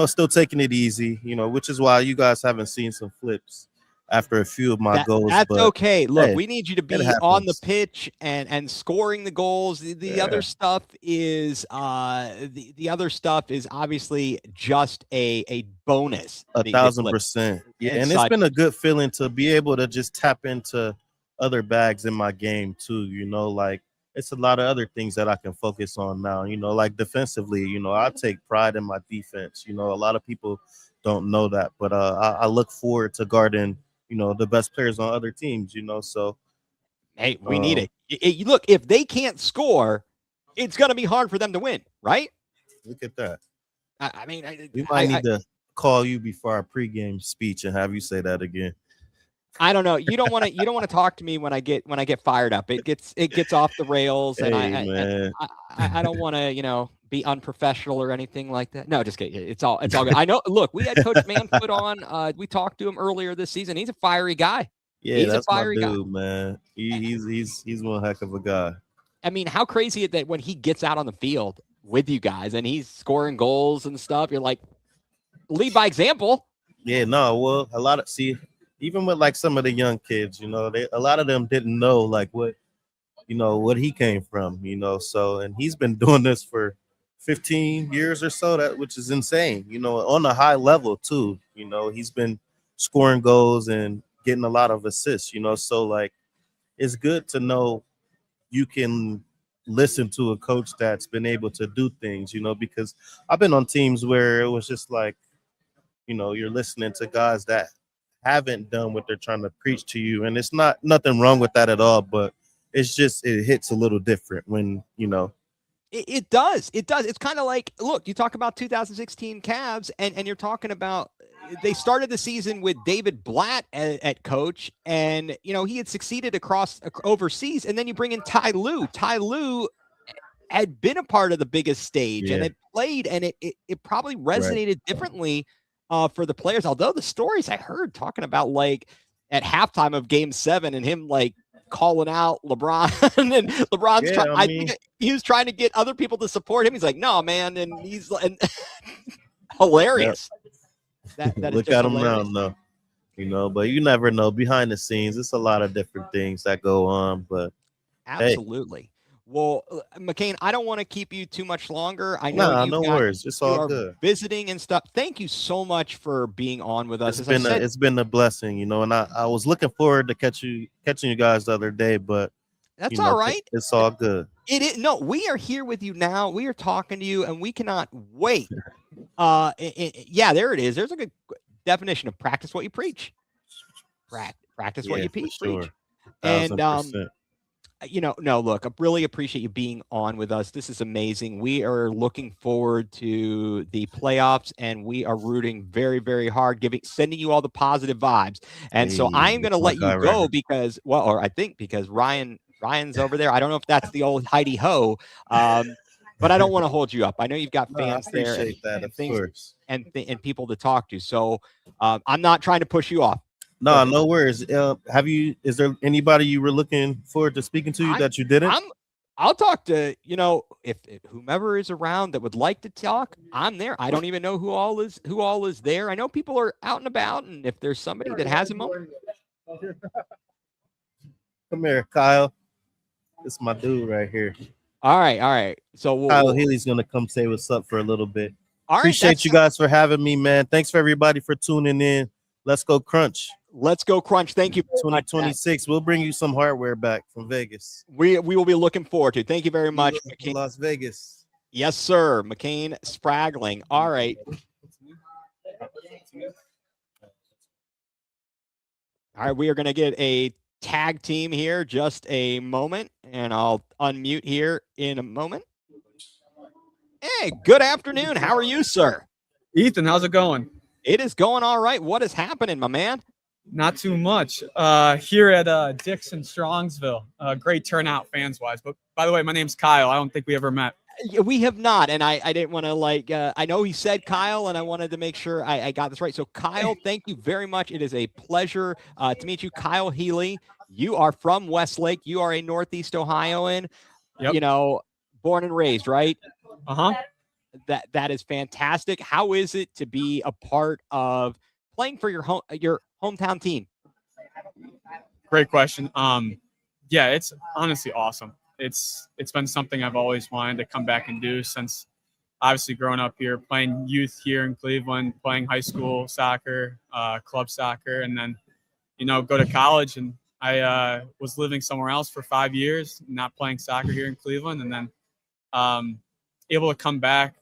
still taking it easy. Which is why you guys haven't seen some flips after a few of my goals. That's but, okay. Look, hey, we need you to be it on the happens. pitch and scoring the goals. The other stuff is the other stuff is obviously just a bonus. 1,000%. Yeah, and it's been a good feeling to be able to just tap into other bags in my game too. Like it's a lot of other things that I can focus on now. Like defensively, I take pride in my defense. A lot of people don't know that, but I look forward to guarding, the best players on other teams. So hey, we need it. Look, if they can't score, it's going to be hard for them to win, right? Look at that. I mean, We might need to call you before our pregame speech and have you say that again. I don't know. You don't want to talk to me when I get fired up. It gets off the rails, and man. I don't want to be unprofessional or anything like that. No, just kidding. It's all good. I know. Look, we had Coach Manfoot on. We talked to him earlier this season. He's a fiery guy. Yeah, he's that's a fiery my dude, man. He's one heck of a guy. I mean, how crazy is that when he gets out on the field with you guys and he's scoring goals and stuff? You're like, lead by example. Yeah, no, well, even with like some of the young kids, a lot of them didn't know like what he came from, so, and he's been doing this for 15 years or so, which is insane, on a high level too. He's been scoring goals and getting a lot of assists, so like it's good to know you can listen to a coach that's been able to do things, because I've been on teams where it was just like, you're listening to guys that haven't done what they're trying to preach to you, and it's nothing wrong with that at all, but it's just it hits a little different when It does. It's kind of like, look, you talk about 2016 Cavs, and you're talking about they started the season with David Blatt at coach, and he had succeeded across overseas, and then you bring in Ty Lue. Ty Lue had been a part of the biggest stage, and it played, and it probably resonated differently for the players. Although the stories I heard talking about like at halftime of Game 7 and him like calling out LeBron and LeBron's trying. I think he was trying to get other people to support him. He's like, no, man, and he's hilarious. That is Look just at them hilarious. now, no. But you never know. Behind the scenes, it's a lot of different things that go on. But hey, Absolutely. Well, McCain, I don't want to keep you too much longer. I know nah, no worries. It's you all are good. visiting and stuff. Thank you so much for being on with us. It's As I been said, it's been a blessing, and I was looking forward to catching you guys the other day, but that's all right. it's all good. It is no, we are here with you now. We are talking to you, and we cannot wait. Yeah, there it is. There's a good definition of practice what you preach. Practice what Yeah, you for preach. sure. And 1000%. no, look, I really appreciate you being on with us. This is amazing. We are looking forward to the playoffs, and we are rooting very, very hard, sending you all the positive vibes. And so Hey, I'm going to that's my let you guy right go here. because, well, or I think because Ryan's over there. I don't know if that's the old Heidi Ho, but I don't want to hold you up. I know you've got No, I fans there appreciate that, and of things course. and people to talk to. So I'm not trying to push you off. No, no worries. Is there anybody you were looking forward to speaking to that you didn't? I'll talk to, if whomever is around that would like to talk, I'm there. I don't even know who all is there. I know people are out and about, and if there's somebody that has a moment. Come here, Kyle. This is my dude right here. All right. So Kyle Healy's gonna come say what's up for a little bit. All right, appreciate you guys for having me, man. Thanks for everybody for tuning in. Let's go Crunch. Let's go Crunch. Thank you. 2026. We'll bring you some hardware back from Vegas. We will be looking forward to. Thank you very much, McCain. Las Vegas. Yes, sir. McCain Spragling. All right. All right, we are going to get a tag team here. Just a moment, and I'll unmute here in a moment. Hey, good afternoon. How are you, sir? Ethan, how's it going? It is going all right. What is happening, my man? Not too much. Here at Dixon Strongsville. Great turnout fans-wise. But by the way, my name's Kyle. I don't think we ever met. We have not, and I didn't want to I know he said Kyle, and I wanted to make sure I got this right. So Kyle, thank you very much. It is a pleasure to meet you. Kyle Healy, you are from Westlake. You are a Northeast Ohioan, Yep. Born and raised, right? Uh-huh. That is fantastic. How is it to be a part of playing for your hometown team? Great question. Yeah, it's honestly awesome. It's been something I've always wanted to come back and do since obviously growing up here, playing youth here in Cleveland, playing high school soccer, club soccer, and then, go to college. And I was living somewhere else for 5 years, not playing soccer here in Cleveland, and then able to come back,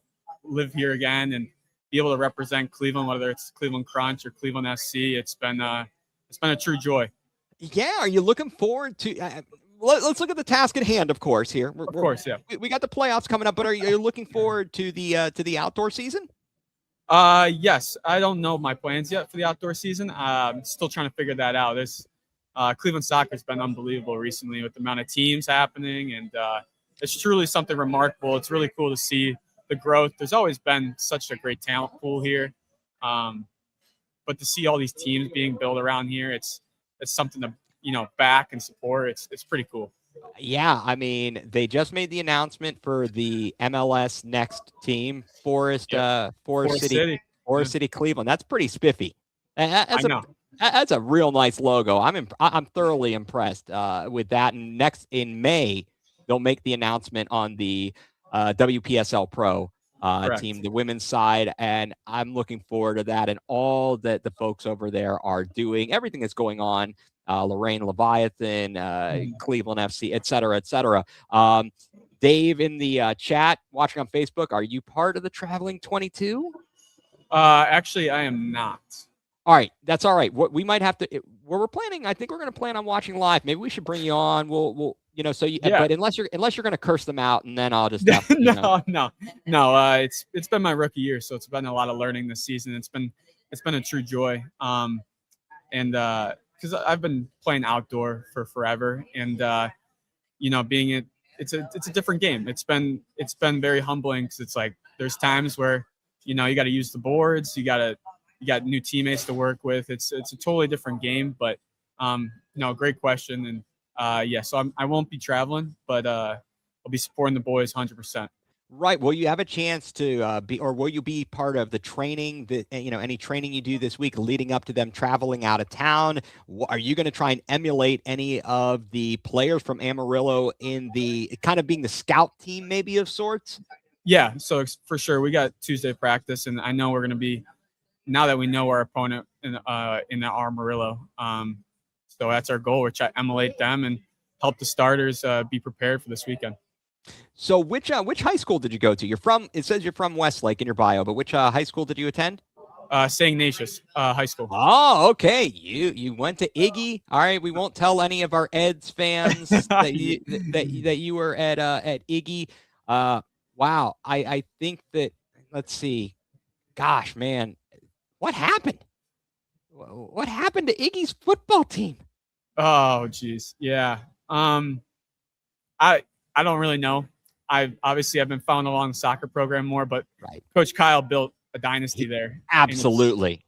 live here again, and be able to represent Cleveland, whether it's Cleveland Crunch or Cleveland SC. It's been a true joy. Yeah. Are you looking forward to? Let's look at the task at hand, of course. Here, Of course, yeah. we got the playoffs coming up, but are you looking forward to the outdoor season? Yes. I don't know my plans yet for the outdoor season. I'm still trying to figure that out. There's Cleveland soccer has been unbelievable recently with the amount of teams happening, and it's truly something remarkable. It's really cool to see the growth. There's always been such a great talent pool here, but to see all these teams being built around here, it's something to back and support. It's pretty cool. Yeah, I mean, they just made the announcement for the MLS next team, Forest City, Cleveland. That's pretty spiffy. That's a real nice logo. I'm thoroughly impressed with that. And next in May, they'll make the announcement on the WPSL Pro team, the women's side, and I'm looking forward to that and all that the folks over there are doing. Everything that's going on. Lorraine Leviathan, Cleveland FC, et cetera, et cetera. Dave in the chat, watching on Facebook, are you part of the Traveling 22? Actually, I am not. All right, that's all right. What we might have to, we're planning. I think we're going to plan on watching live. Maybe we should bring you on. We'll but unless you're going to curse them out, and then I'll just No. It's been my rookie year, so it's been a lot of learning this season. It's been a true joy. Because I've been playing outdoor for forever, and it's a different game. It's been very humbling because it's like there's times where you got to use the boards, you got new teammates to work with. It's a totally different game, but great question. And so I won't be traveling, but I'll be supporting the boys 100%. Right. Will you have a chance to be, or will you be part of the training that, any training you do this week leading up to them traveling out of town? Are you going to try and emulate any of the players from Amarillo in the kind of being the scout team, maybe of sorts? Yeah, so for sure, we got Tuesday practice, and I know we're going to be, now that we know our opponent in the Amarillo. So that's our goal. We're trying to emulate them and help the starters be prepared for this weekend. So which high school did you go to? It says you're from Westlake in your bio, but which high school did you attend? St. Ignatius High School. Oh, okay. You went to Iggy. All right. We won't tell any of our Eds fans that you were at Iggy. Wow. I think that, let's see. Gosh, man, what happened? What happened to Iggy's football team? Oh, geez. Yeah. I don't really know. I've been following along the soccer program more, but Right. Coach Kyle built a dynasty there. Absolutely.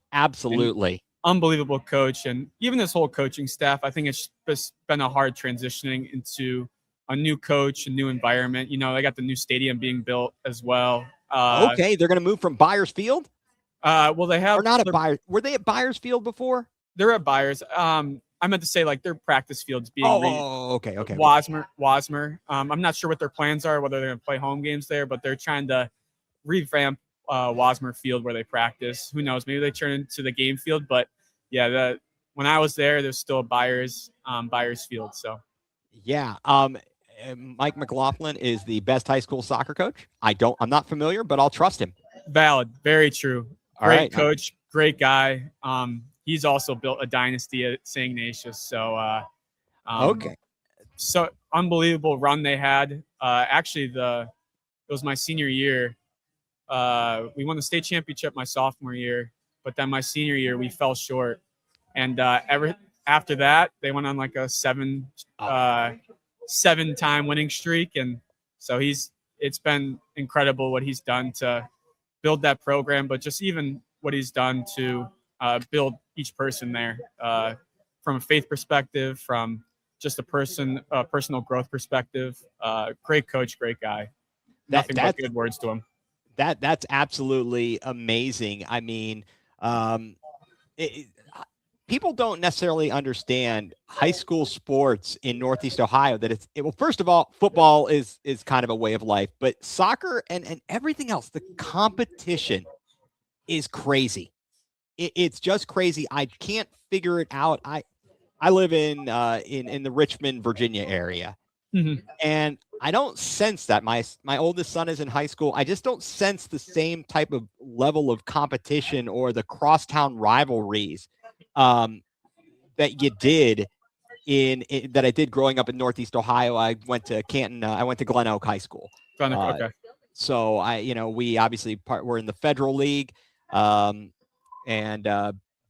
Unbelievable coach. And even this whole coaching staff, I think it's just been a hard transitioning into a new coach, a new environment. They got the new stadium being built as well. Okay. They're going to move from Byers Field? Well, they have. Or not at Byers. Were they at Byers Field before? They're at Byers. I meant to say like their practice fields being okay. Wasmer. I'm not sure what their plans are, whether they're going to play home games there, but they're trying to revamp Wasmer Field where they practice. Who knows? Maybe they turn into the game field. But yeah, when I was there's still Byers Field. So yeah. Mike McLaughlin is the best high school soccer coach. I'm not familiar, but I'll trust him. Valid. Very true. All Great right. coach. Great guy. He's also built a dynasty at St. Ignatius. So, Okay. So unbelievable run they had. Actually, it was my senior year. We won the state championship my sophomore year, but then my senior year we fell short. And after that, they went on like a seven-time winning streak, and so it's been incredible what he's done to build that program, but just even what he's done to build each person there from a faith perspective, from just a personal growth perspective. Great coach, great guy. Nothing but good words to him. That's absolutely amazing. I mean, people don't necessarily understand high school sports in Northeast Ohio. Well, first of all, football is kind of a way of life, but soccer and everything else, the competition is crazy. It's just crazy. I can't figure it out. I live in the Richmond, Virginia area, and I don't sense that. My oldest son is in high school. I just don't sense the same type of level of competition or the crosstown rivalries that you did that I did growing up in Northeast Ohio. I went to Canton. I went to Glen Oak High School. Okay. So we obviously we're in the Federal League.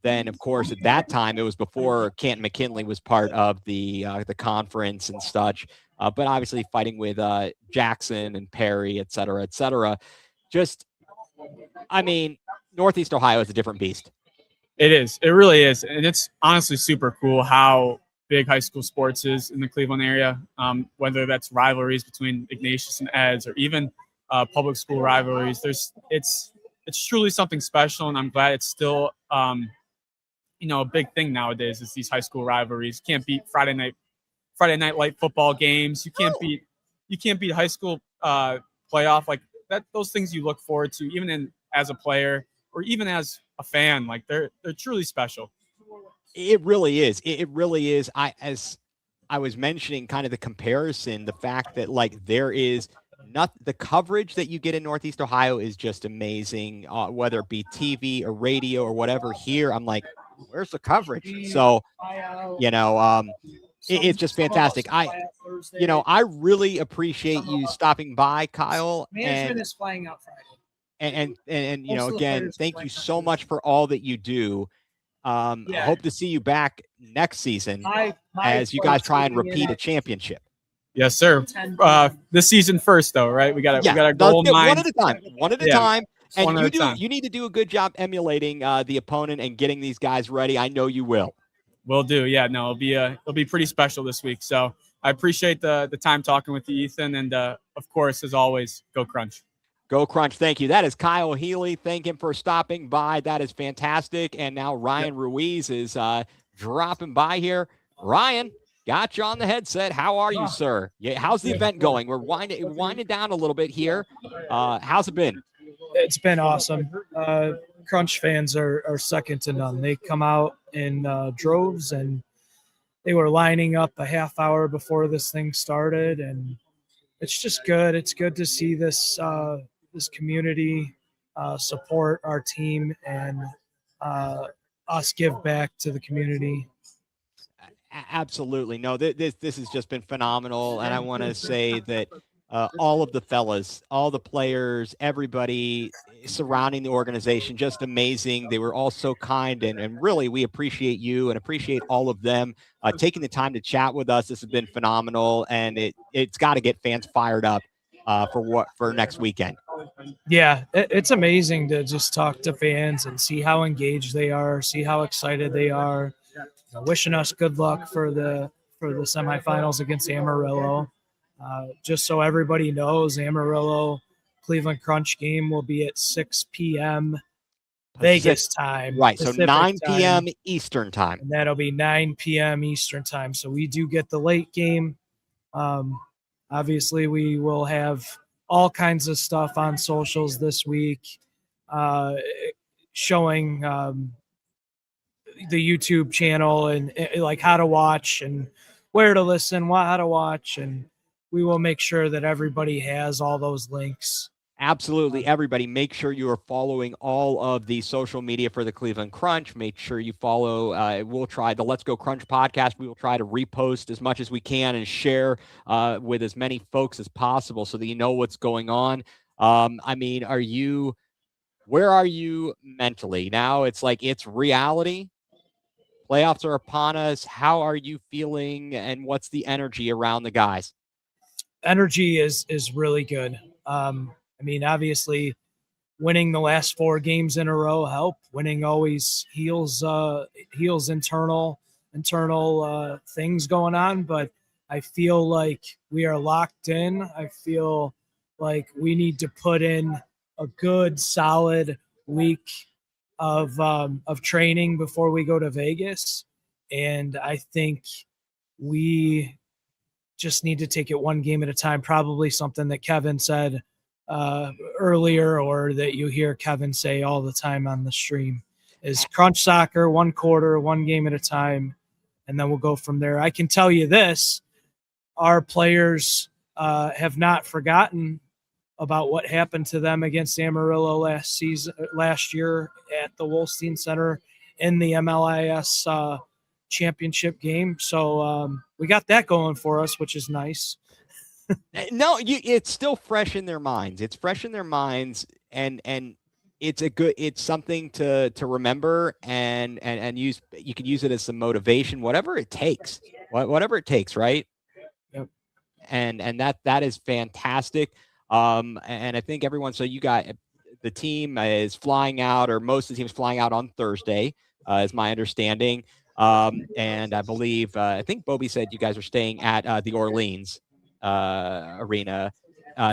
Then of course at that time it was before Canton McKinley was part of the conference and such. But obviously fighting with Jackson and Perry, et cetera. Just, I mean, Northeast Ohio is a different beast. It is. It really is. And it's honestly super cool how big high school sports is in the Cleveland area, whether that's rivalries between Ignatius and Eds or even public school rivalries. It's truly something special, and I'm glad it's still a big thing nowadays is these high school rivalries. You can't beat Friday night light football games. You can't beat high school playoff like that. Those things you look forward to, even as a player or even as a fan. Like they're truly special. It really is. It really is. As I was mentioning, kind of the comparison, the fact that like there is not the coverage that you get in Northeast Ohio is just amazing. Whether it be TV or radio or whatever. Here, I'm like, where's the coverage? So, it's just fantastic. I really appreciate you stopping by, Kyle. Management is flying out Friday. And again, thank you so much for all that you do. I hope to see you back next season as you guys try and repeat a championship. Yes, sir. This season first, though, right? We got a goal in mind. One at a time. And you need to do a good job emulating the opponent and getting these guys ready. I know you will. Will do. Yeah, no, it'll be pretty special this week. So I appreciate the time talking with you, Ethan. And of course, as always, go Crunch. Go Crunch. Thank you. That is Kyle Healy. Thank him for stopping by. That is fantastic. And now Ryan Ruiz is dropping by here. Ryan, got you on the headset. How are you, sir? Yeah, how's the event going? We're winding down a little bit here. How's it been? It's been awesome. Crunch fans are second to none. They come out in droves, and they were lining up a half hour before this thing started, and it's just good. It's good to see this this community support our team and us give back to the community. Absolutely. No, this has just been phenomenal. And I want to say that all of the fellas, all the players, everybody surrounding the organization, just amazing. They were all so kind, and really we appreciate you and appreciate all of them taking the time to chat with us. This has been phenomenal, and it's got to get fans fired up for next weekend. Yeah, it's amazing to just talk to fans and see how engaged they are, see how excited they are. Wishing us good luck for the semifinals against Amarillo. Just so everybody knows, Amarillo Cleveland Crunch game will be at 6 p.m. Vegas time. Right, so Pacific 9 p.m. time, Eastern time. and that'll be 9 p.m. Eastern time. So we do get the late game. Obviously, we will have all kinds of stuff on socials this week, showing the YouTube channel and like how to watch and where to listen, how to watch, and we will make sure that everybody has all those links. Absolutely. Everybody, make sure you are following all of the social media for the Cleveland Crunch. Make sure you follow. We'll try the Let's Go Crunch podcast. We will try to repost as much as we can and share with as many folks as possible so that you know what's going on. I mean, where are you mentally? Now it's like it's reality. Playoffs are upon us. How are you feeling, and what's the energy around the guys? Energy is really good. I mean, obviously, winning the last 4 games in a row help. Winning always heals internal things going on. But I feel like we are locked in. I feel like we need to put in a good, solid week of training before we go to Vegas, and I think we just need to take it one game at a time. Probably something that Kevin said earlier, or that you hear Kevin say all the time on the stream, is crunch soccer, 1 quarter, 1 game at a time, and then we'll go from there. I can tell you this: our players have not forgotten about what happened to them against Amarillo last year at the Wolstein Center in the MLIS championship game. So we got that going for us, which is nice. No, it's still fresh in their minds. It's fresh in their minds, and it's something to remember and use. You can use it as some motivation, whatever it takes, right? Yep. And that is fantastic. And I think everyone, so you got the team is flying out, or most of the team's flying out on Thursday, is my understanding. And I believe, I think Bobby said you guys are staying at the Orleans arena.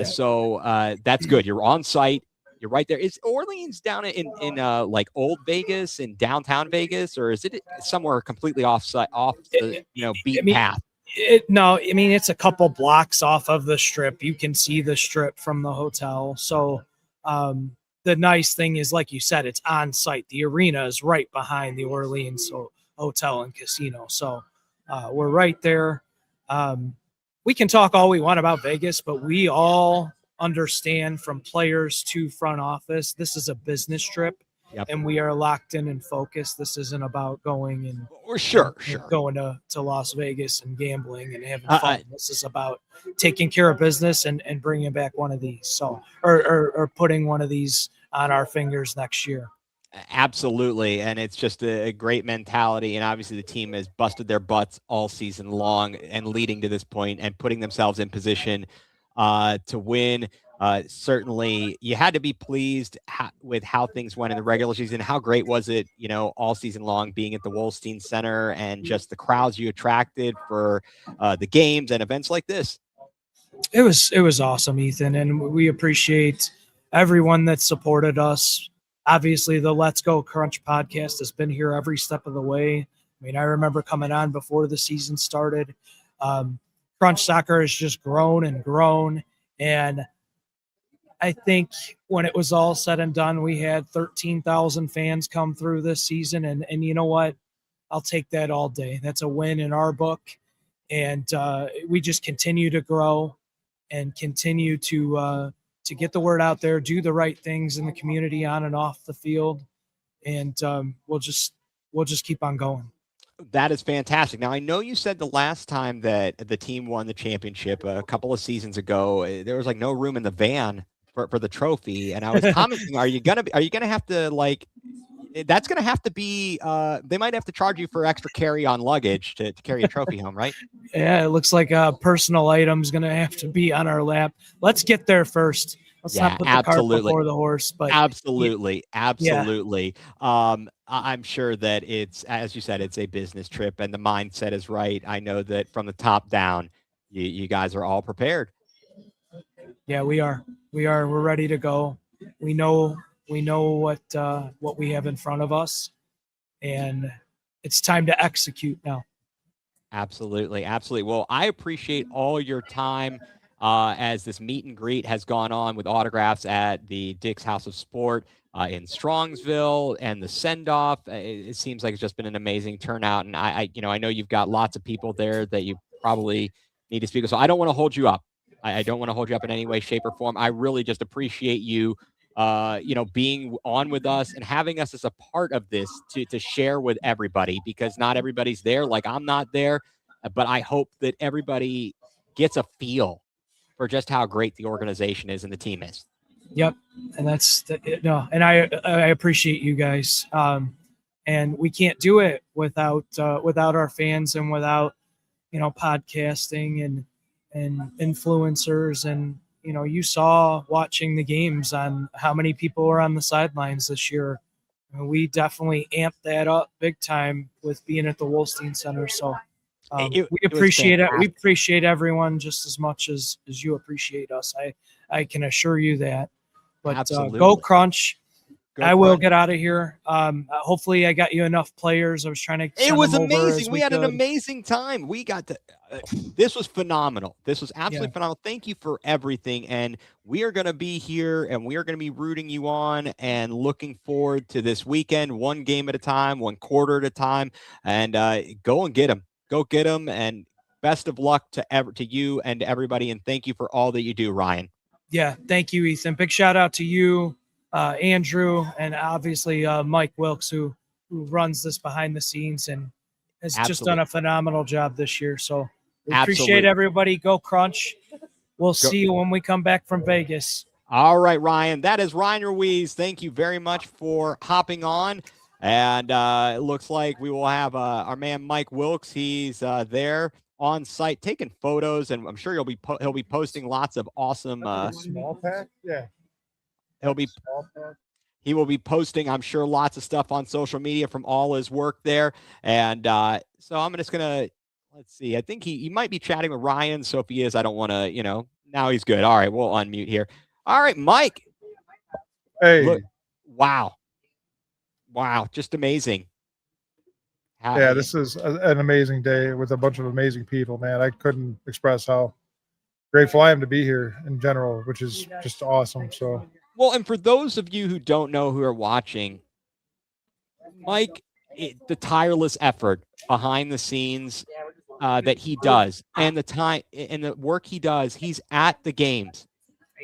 So that's good. You're on site. You're right there. Is Orleans down in like old Vegas, in downtown Vegas, or is it somewhere completely off the beaten path? No, I mean, it's a couple blocks off of the strip. You can see the strip from the hotel. So the nice thing is, like you said, it's on site. The arena is right behind the Orleans Hotel and Casino. So we're right there. We can talk all we want about Vegas, but we all understand, from players to front office, this is a business trip. Yep. And we are locked in and focused. This isn't about going and going to Las Vegas and gambling and having fun. This is about taking care of business and bringing back one of these. So, or putting one of these on our fingers next year. Absolutely. And it's just a great mentality. And obviously the team has busted their butts all season long and leading to this point and putting themselves in position to win. Certainly, you had to be pleased with how things went in the regular season. How great was it, all season long being at the Wolstein Center and just the crowds you attracted for the games and events like this? It was awesome, Ethan, and we appreciate everyone that supported us. Obviously, the Let's Go Crunch podcast has been here every step of the way. I mean, I remember coming on before the season started. Crunch Soccer has just grown and grown, and I think when it was all said and done, we had 13,000 fans come through this season, and you know what? I'll take that all day. That's a win in our book, and we just continue to grow and continue to get the word out there, do the right things in the community on and off the field, and we'll just keep on going. That is fantastic. Now, I know you said the last time that the team won the championship a couple of seasons ago, there was like no room in the van for the trophy, and I was commenting, are you gonna have to that's gonna have to be they might have to charge you for extra carry-on luggage to carry a trophy home, right? Yeah, it looks like a personal item's going to have to be on our lap. Let's get there first. Let's not put the cart before the horse. But absolutely. I'm sure that it's, as you said, it's a business trip, and the mindset is right. I know that from the top down, you guys are all prepared. Yeah, we are. We're ready to go. We know what we have in front of us, and it's time to execute now. Absolutely. Well, I appreciate all your time as this meet and greet has gone on with autographs at the Dick's House of Sport in Strongsville and the Sendoff. It seems like it's just been an amazing turnout, and I know you've got lots of people there that you probably need to speak with. So I don't want to hold you up. I don't want to hold you up in any way, shape, or form. I really just appreciate you being on with us and having us as a part of this to share with everybody, because not everybody's there. Like, I'm not there, but I hope that everybody gets a feel for just how great the organization is and the team is. Yep. And and I appreciate you guys. And we can't do it without our fans and without, podcasting and influencers. And, you saw watching the games on how many people were on the sidelines this year. And we definitely amped that up big time with being at the Wolstein Center. So we appreciate it. We appreciate everyone just as much as you appreciate us. I can assure you that. But go Crunch. I will get out of here. Hopefully I got you enough players. I was trying to. It was amazing. We had an amazing time. We got to. This was phenomenal. This was absolutely phenomenal. Thank you for everything. And we are going to be here, and we are going to be rooting you on and looking forward to this weekend, one game at a time, one quarter at a time, and go and get them. Go get them. And best of luck to you and to everybody. And thank you for all that you do, Ryan. Yeah. Thank you, Ethan. Big shout out to you. Andrew, and obviously Mike Wilkes, who runs this behind the scenes and has just done a phenomenal job this year. So we appreciate everybody. Go Crunch. We'll see you when we come back from Vegas. All right, Ryan. That is Ryan Ruiz. Thank you very much for hopping on. And it looks like we will have our man Mike Wilkes. He's there on site taking photos, and I'm sure he'll be posting lots of awesome small pack. Yeah. He will be posting, I'm sure, lots of stuff on social media from all his work there. And so I'm just going to, let's see. I think he might be chatting with Ryan. So if he is, I don't want to, now he's good. All right, we'll unmute here. All right, Mike. Hey. Look, wow. Just amazing. This is an amazing day with a bunch of amazing people, man. I couldn't express how grateful I am to be here in general, which is just awesome. So. Well, and for those of you who don't know, who are watching, Mike, the tireless effort behind the scenes that he does, and the time and the work he does, he's at the games.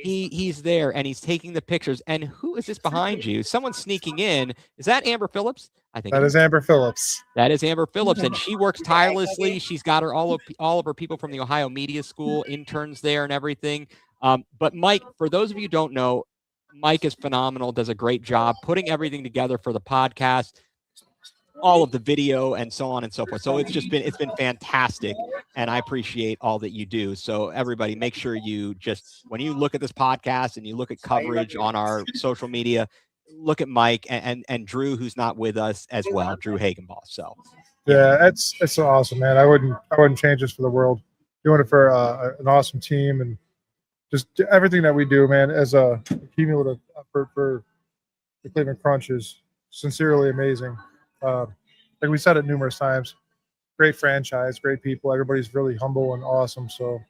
He's there and he's taking the pictures. And who is this behind you? Someone sneaking in. Is that Amber Phillips? I think that is Amber Phillips. That is Amber Phillips, and she works tirelessly. She's got all of her people from the Ohio Media School, interns there and everything. But Mike, for those of you who don't know, Mike is phenomenal, does a great job putting everything together for the podcast. all of the video and so on and so forth. So it's been fantastic, and I appreciate all that you do. So everybody, make sure you just, when you look at this podcast and you look at coverage on our social media, look at Mike and Drew, who's not with us as well, Drew Hagenboss. So yeah, it's awesome, man. I wouldn't change this for the world. Doing it for an awesome team and just everything that we do, man, as a cumulative for the Cleveland Crunch is sincerely amazing. Like we said it numerous times, great franchise, great people. Everybody's really humble and awesome. So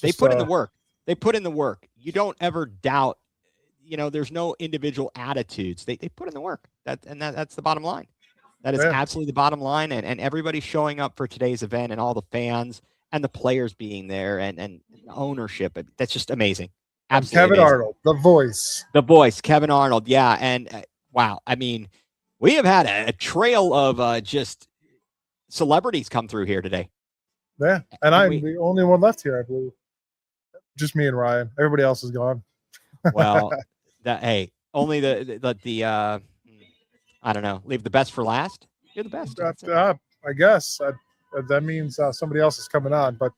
they put in the work. They put in the work. You don't ever doubt. There's no individual attitudes. They put in the work. That's the bottom line. That is absolutely the bottom line. And everybody showing up for today's event and all the fans and the players being there and ownership. That's just amazing. Absolutely Kevin amazing. Arnold, the voice, Kevin Arnold. Yeah. And wow. I mean, we have had a trail of just celebrities come through here today. Yeah. And I'm the only one left here, I believe. Just me and Ryan. Everybody else is gone. Well, only the I don't know. Leave the best for last. You're the best. I guess that means somebody else is coming on. But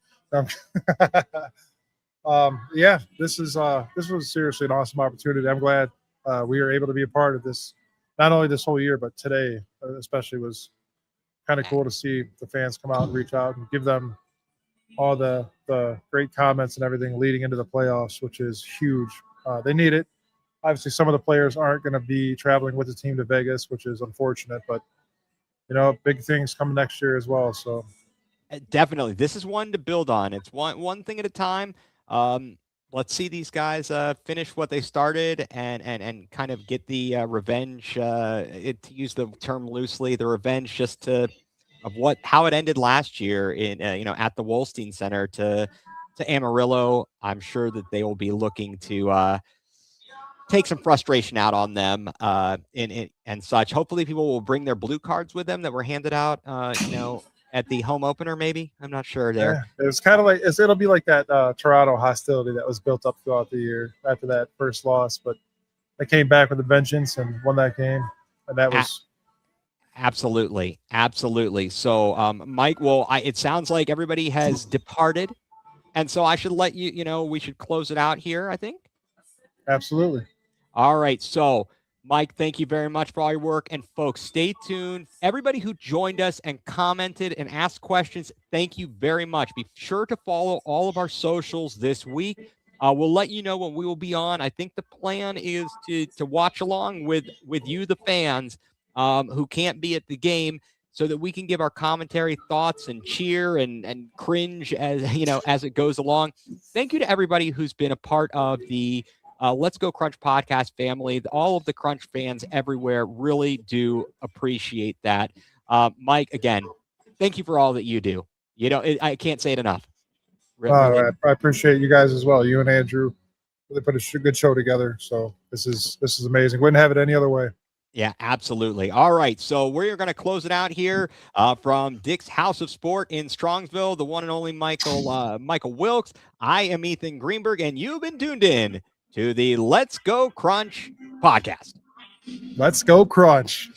yeah, this was seriously an awesome opportunity. I'm glad we were able to be a part of this. Not only this whole year, but today especially was kind of cool to see the fans come out and reach out and give them all the great comments and everything leading into the playoffs, which is huge. They need it. Obviously, some of the players aren't going to be traveling with the team to Vegas, which is unfortunate, but big things coming next year as well. So definitely, this is one to build on. It's one thing at a time. Let's see these guys finish what they started and kind of get the revenge. To use the term loosely, the revenge how it ended last year in at the Wolstein Center to Amarillo. I'm sure that they will be looking to take some frustration out on them and such. Hopefully, people will bring their blue cards with them that were handed out. At the home opener, maybe. I'm not sure there. Yeah, it's kind of like it'll be like that Toronto hostility that was built up throughout the year after that first loss, but they came back with a vengeance and won that game, and that was absolutely. So, Mike, it sounds like everybody has departed, and so I should let you. We should close it out here, I think. Absolutely. All right, so. Mike, thank you very much for all your work. And folks, stay tuned. Everybody who joined us and commented and asked questions, thank you very much. Be sure to follow all of our socials this week. We'll let you know when we will be on. I think the plan is to watch along with you, the fans, who can't be at the game, so that we can give our commentary, thoughts, and cheer and cringe as it goes along. Thank you to everybody who's been a part of the Let's Go Crunch podcast family. All of the Crunch fans everywhere really do appreciate that. Mike, again, thank you for all that you do. I can't say it enough. Really. I appreciate you guys as well. You and Andrew really put a good show together. So this is amazing. Wouldn't have it any other way. Yeah, absolutely. All right, so we're going to close it out here from Dick's House of Sport in Strongsville, the one and only Michael Wilkes. I am Ethan Greenberg, and you've been tuned in to the Let's Go Crunch podcast. Let's go Crunch.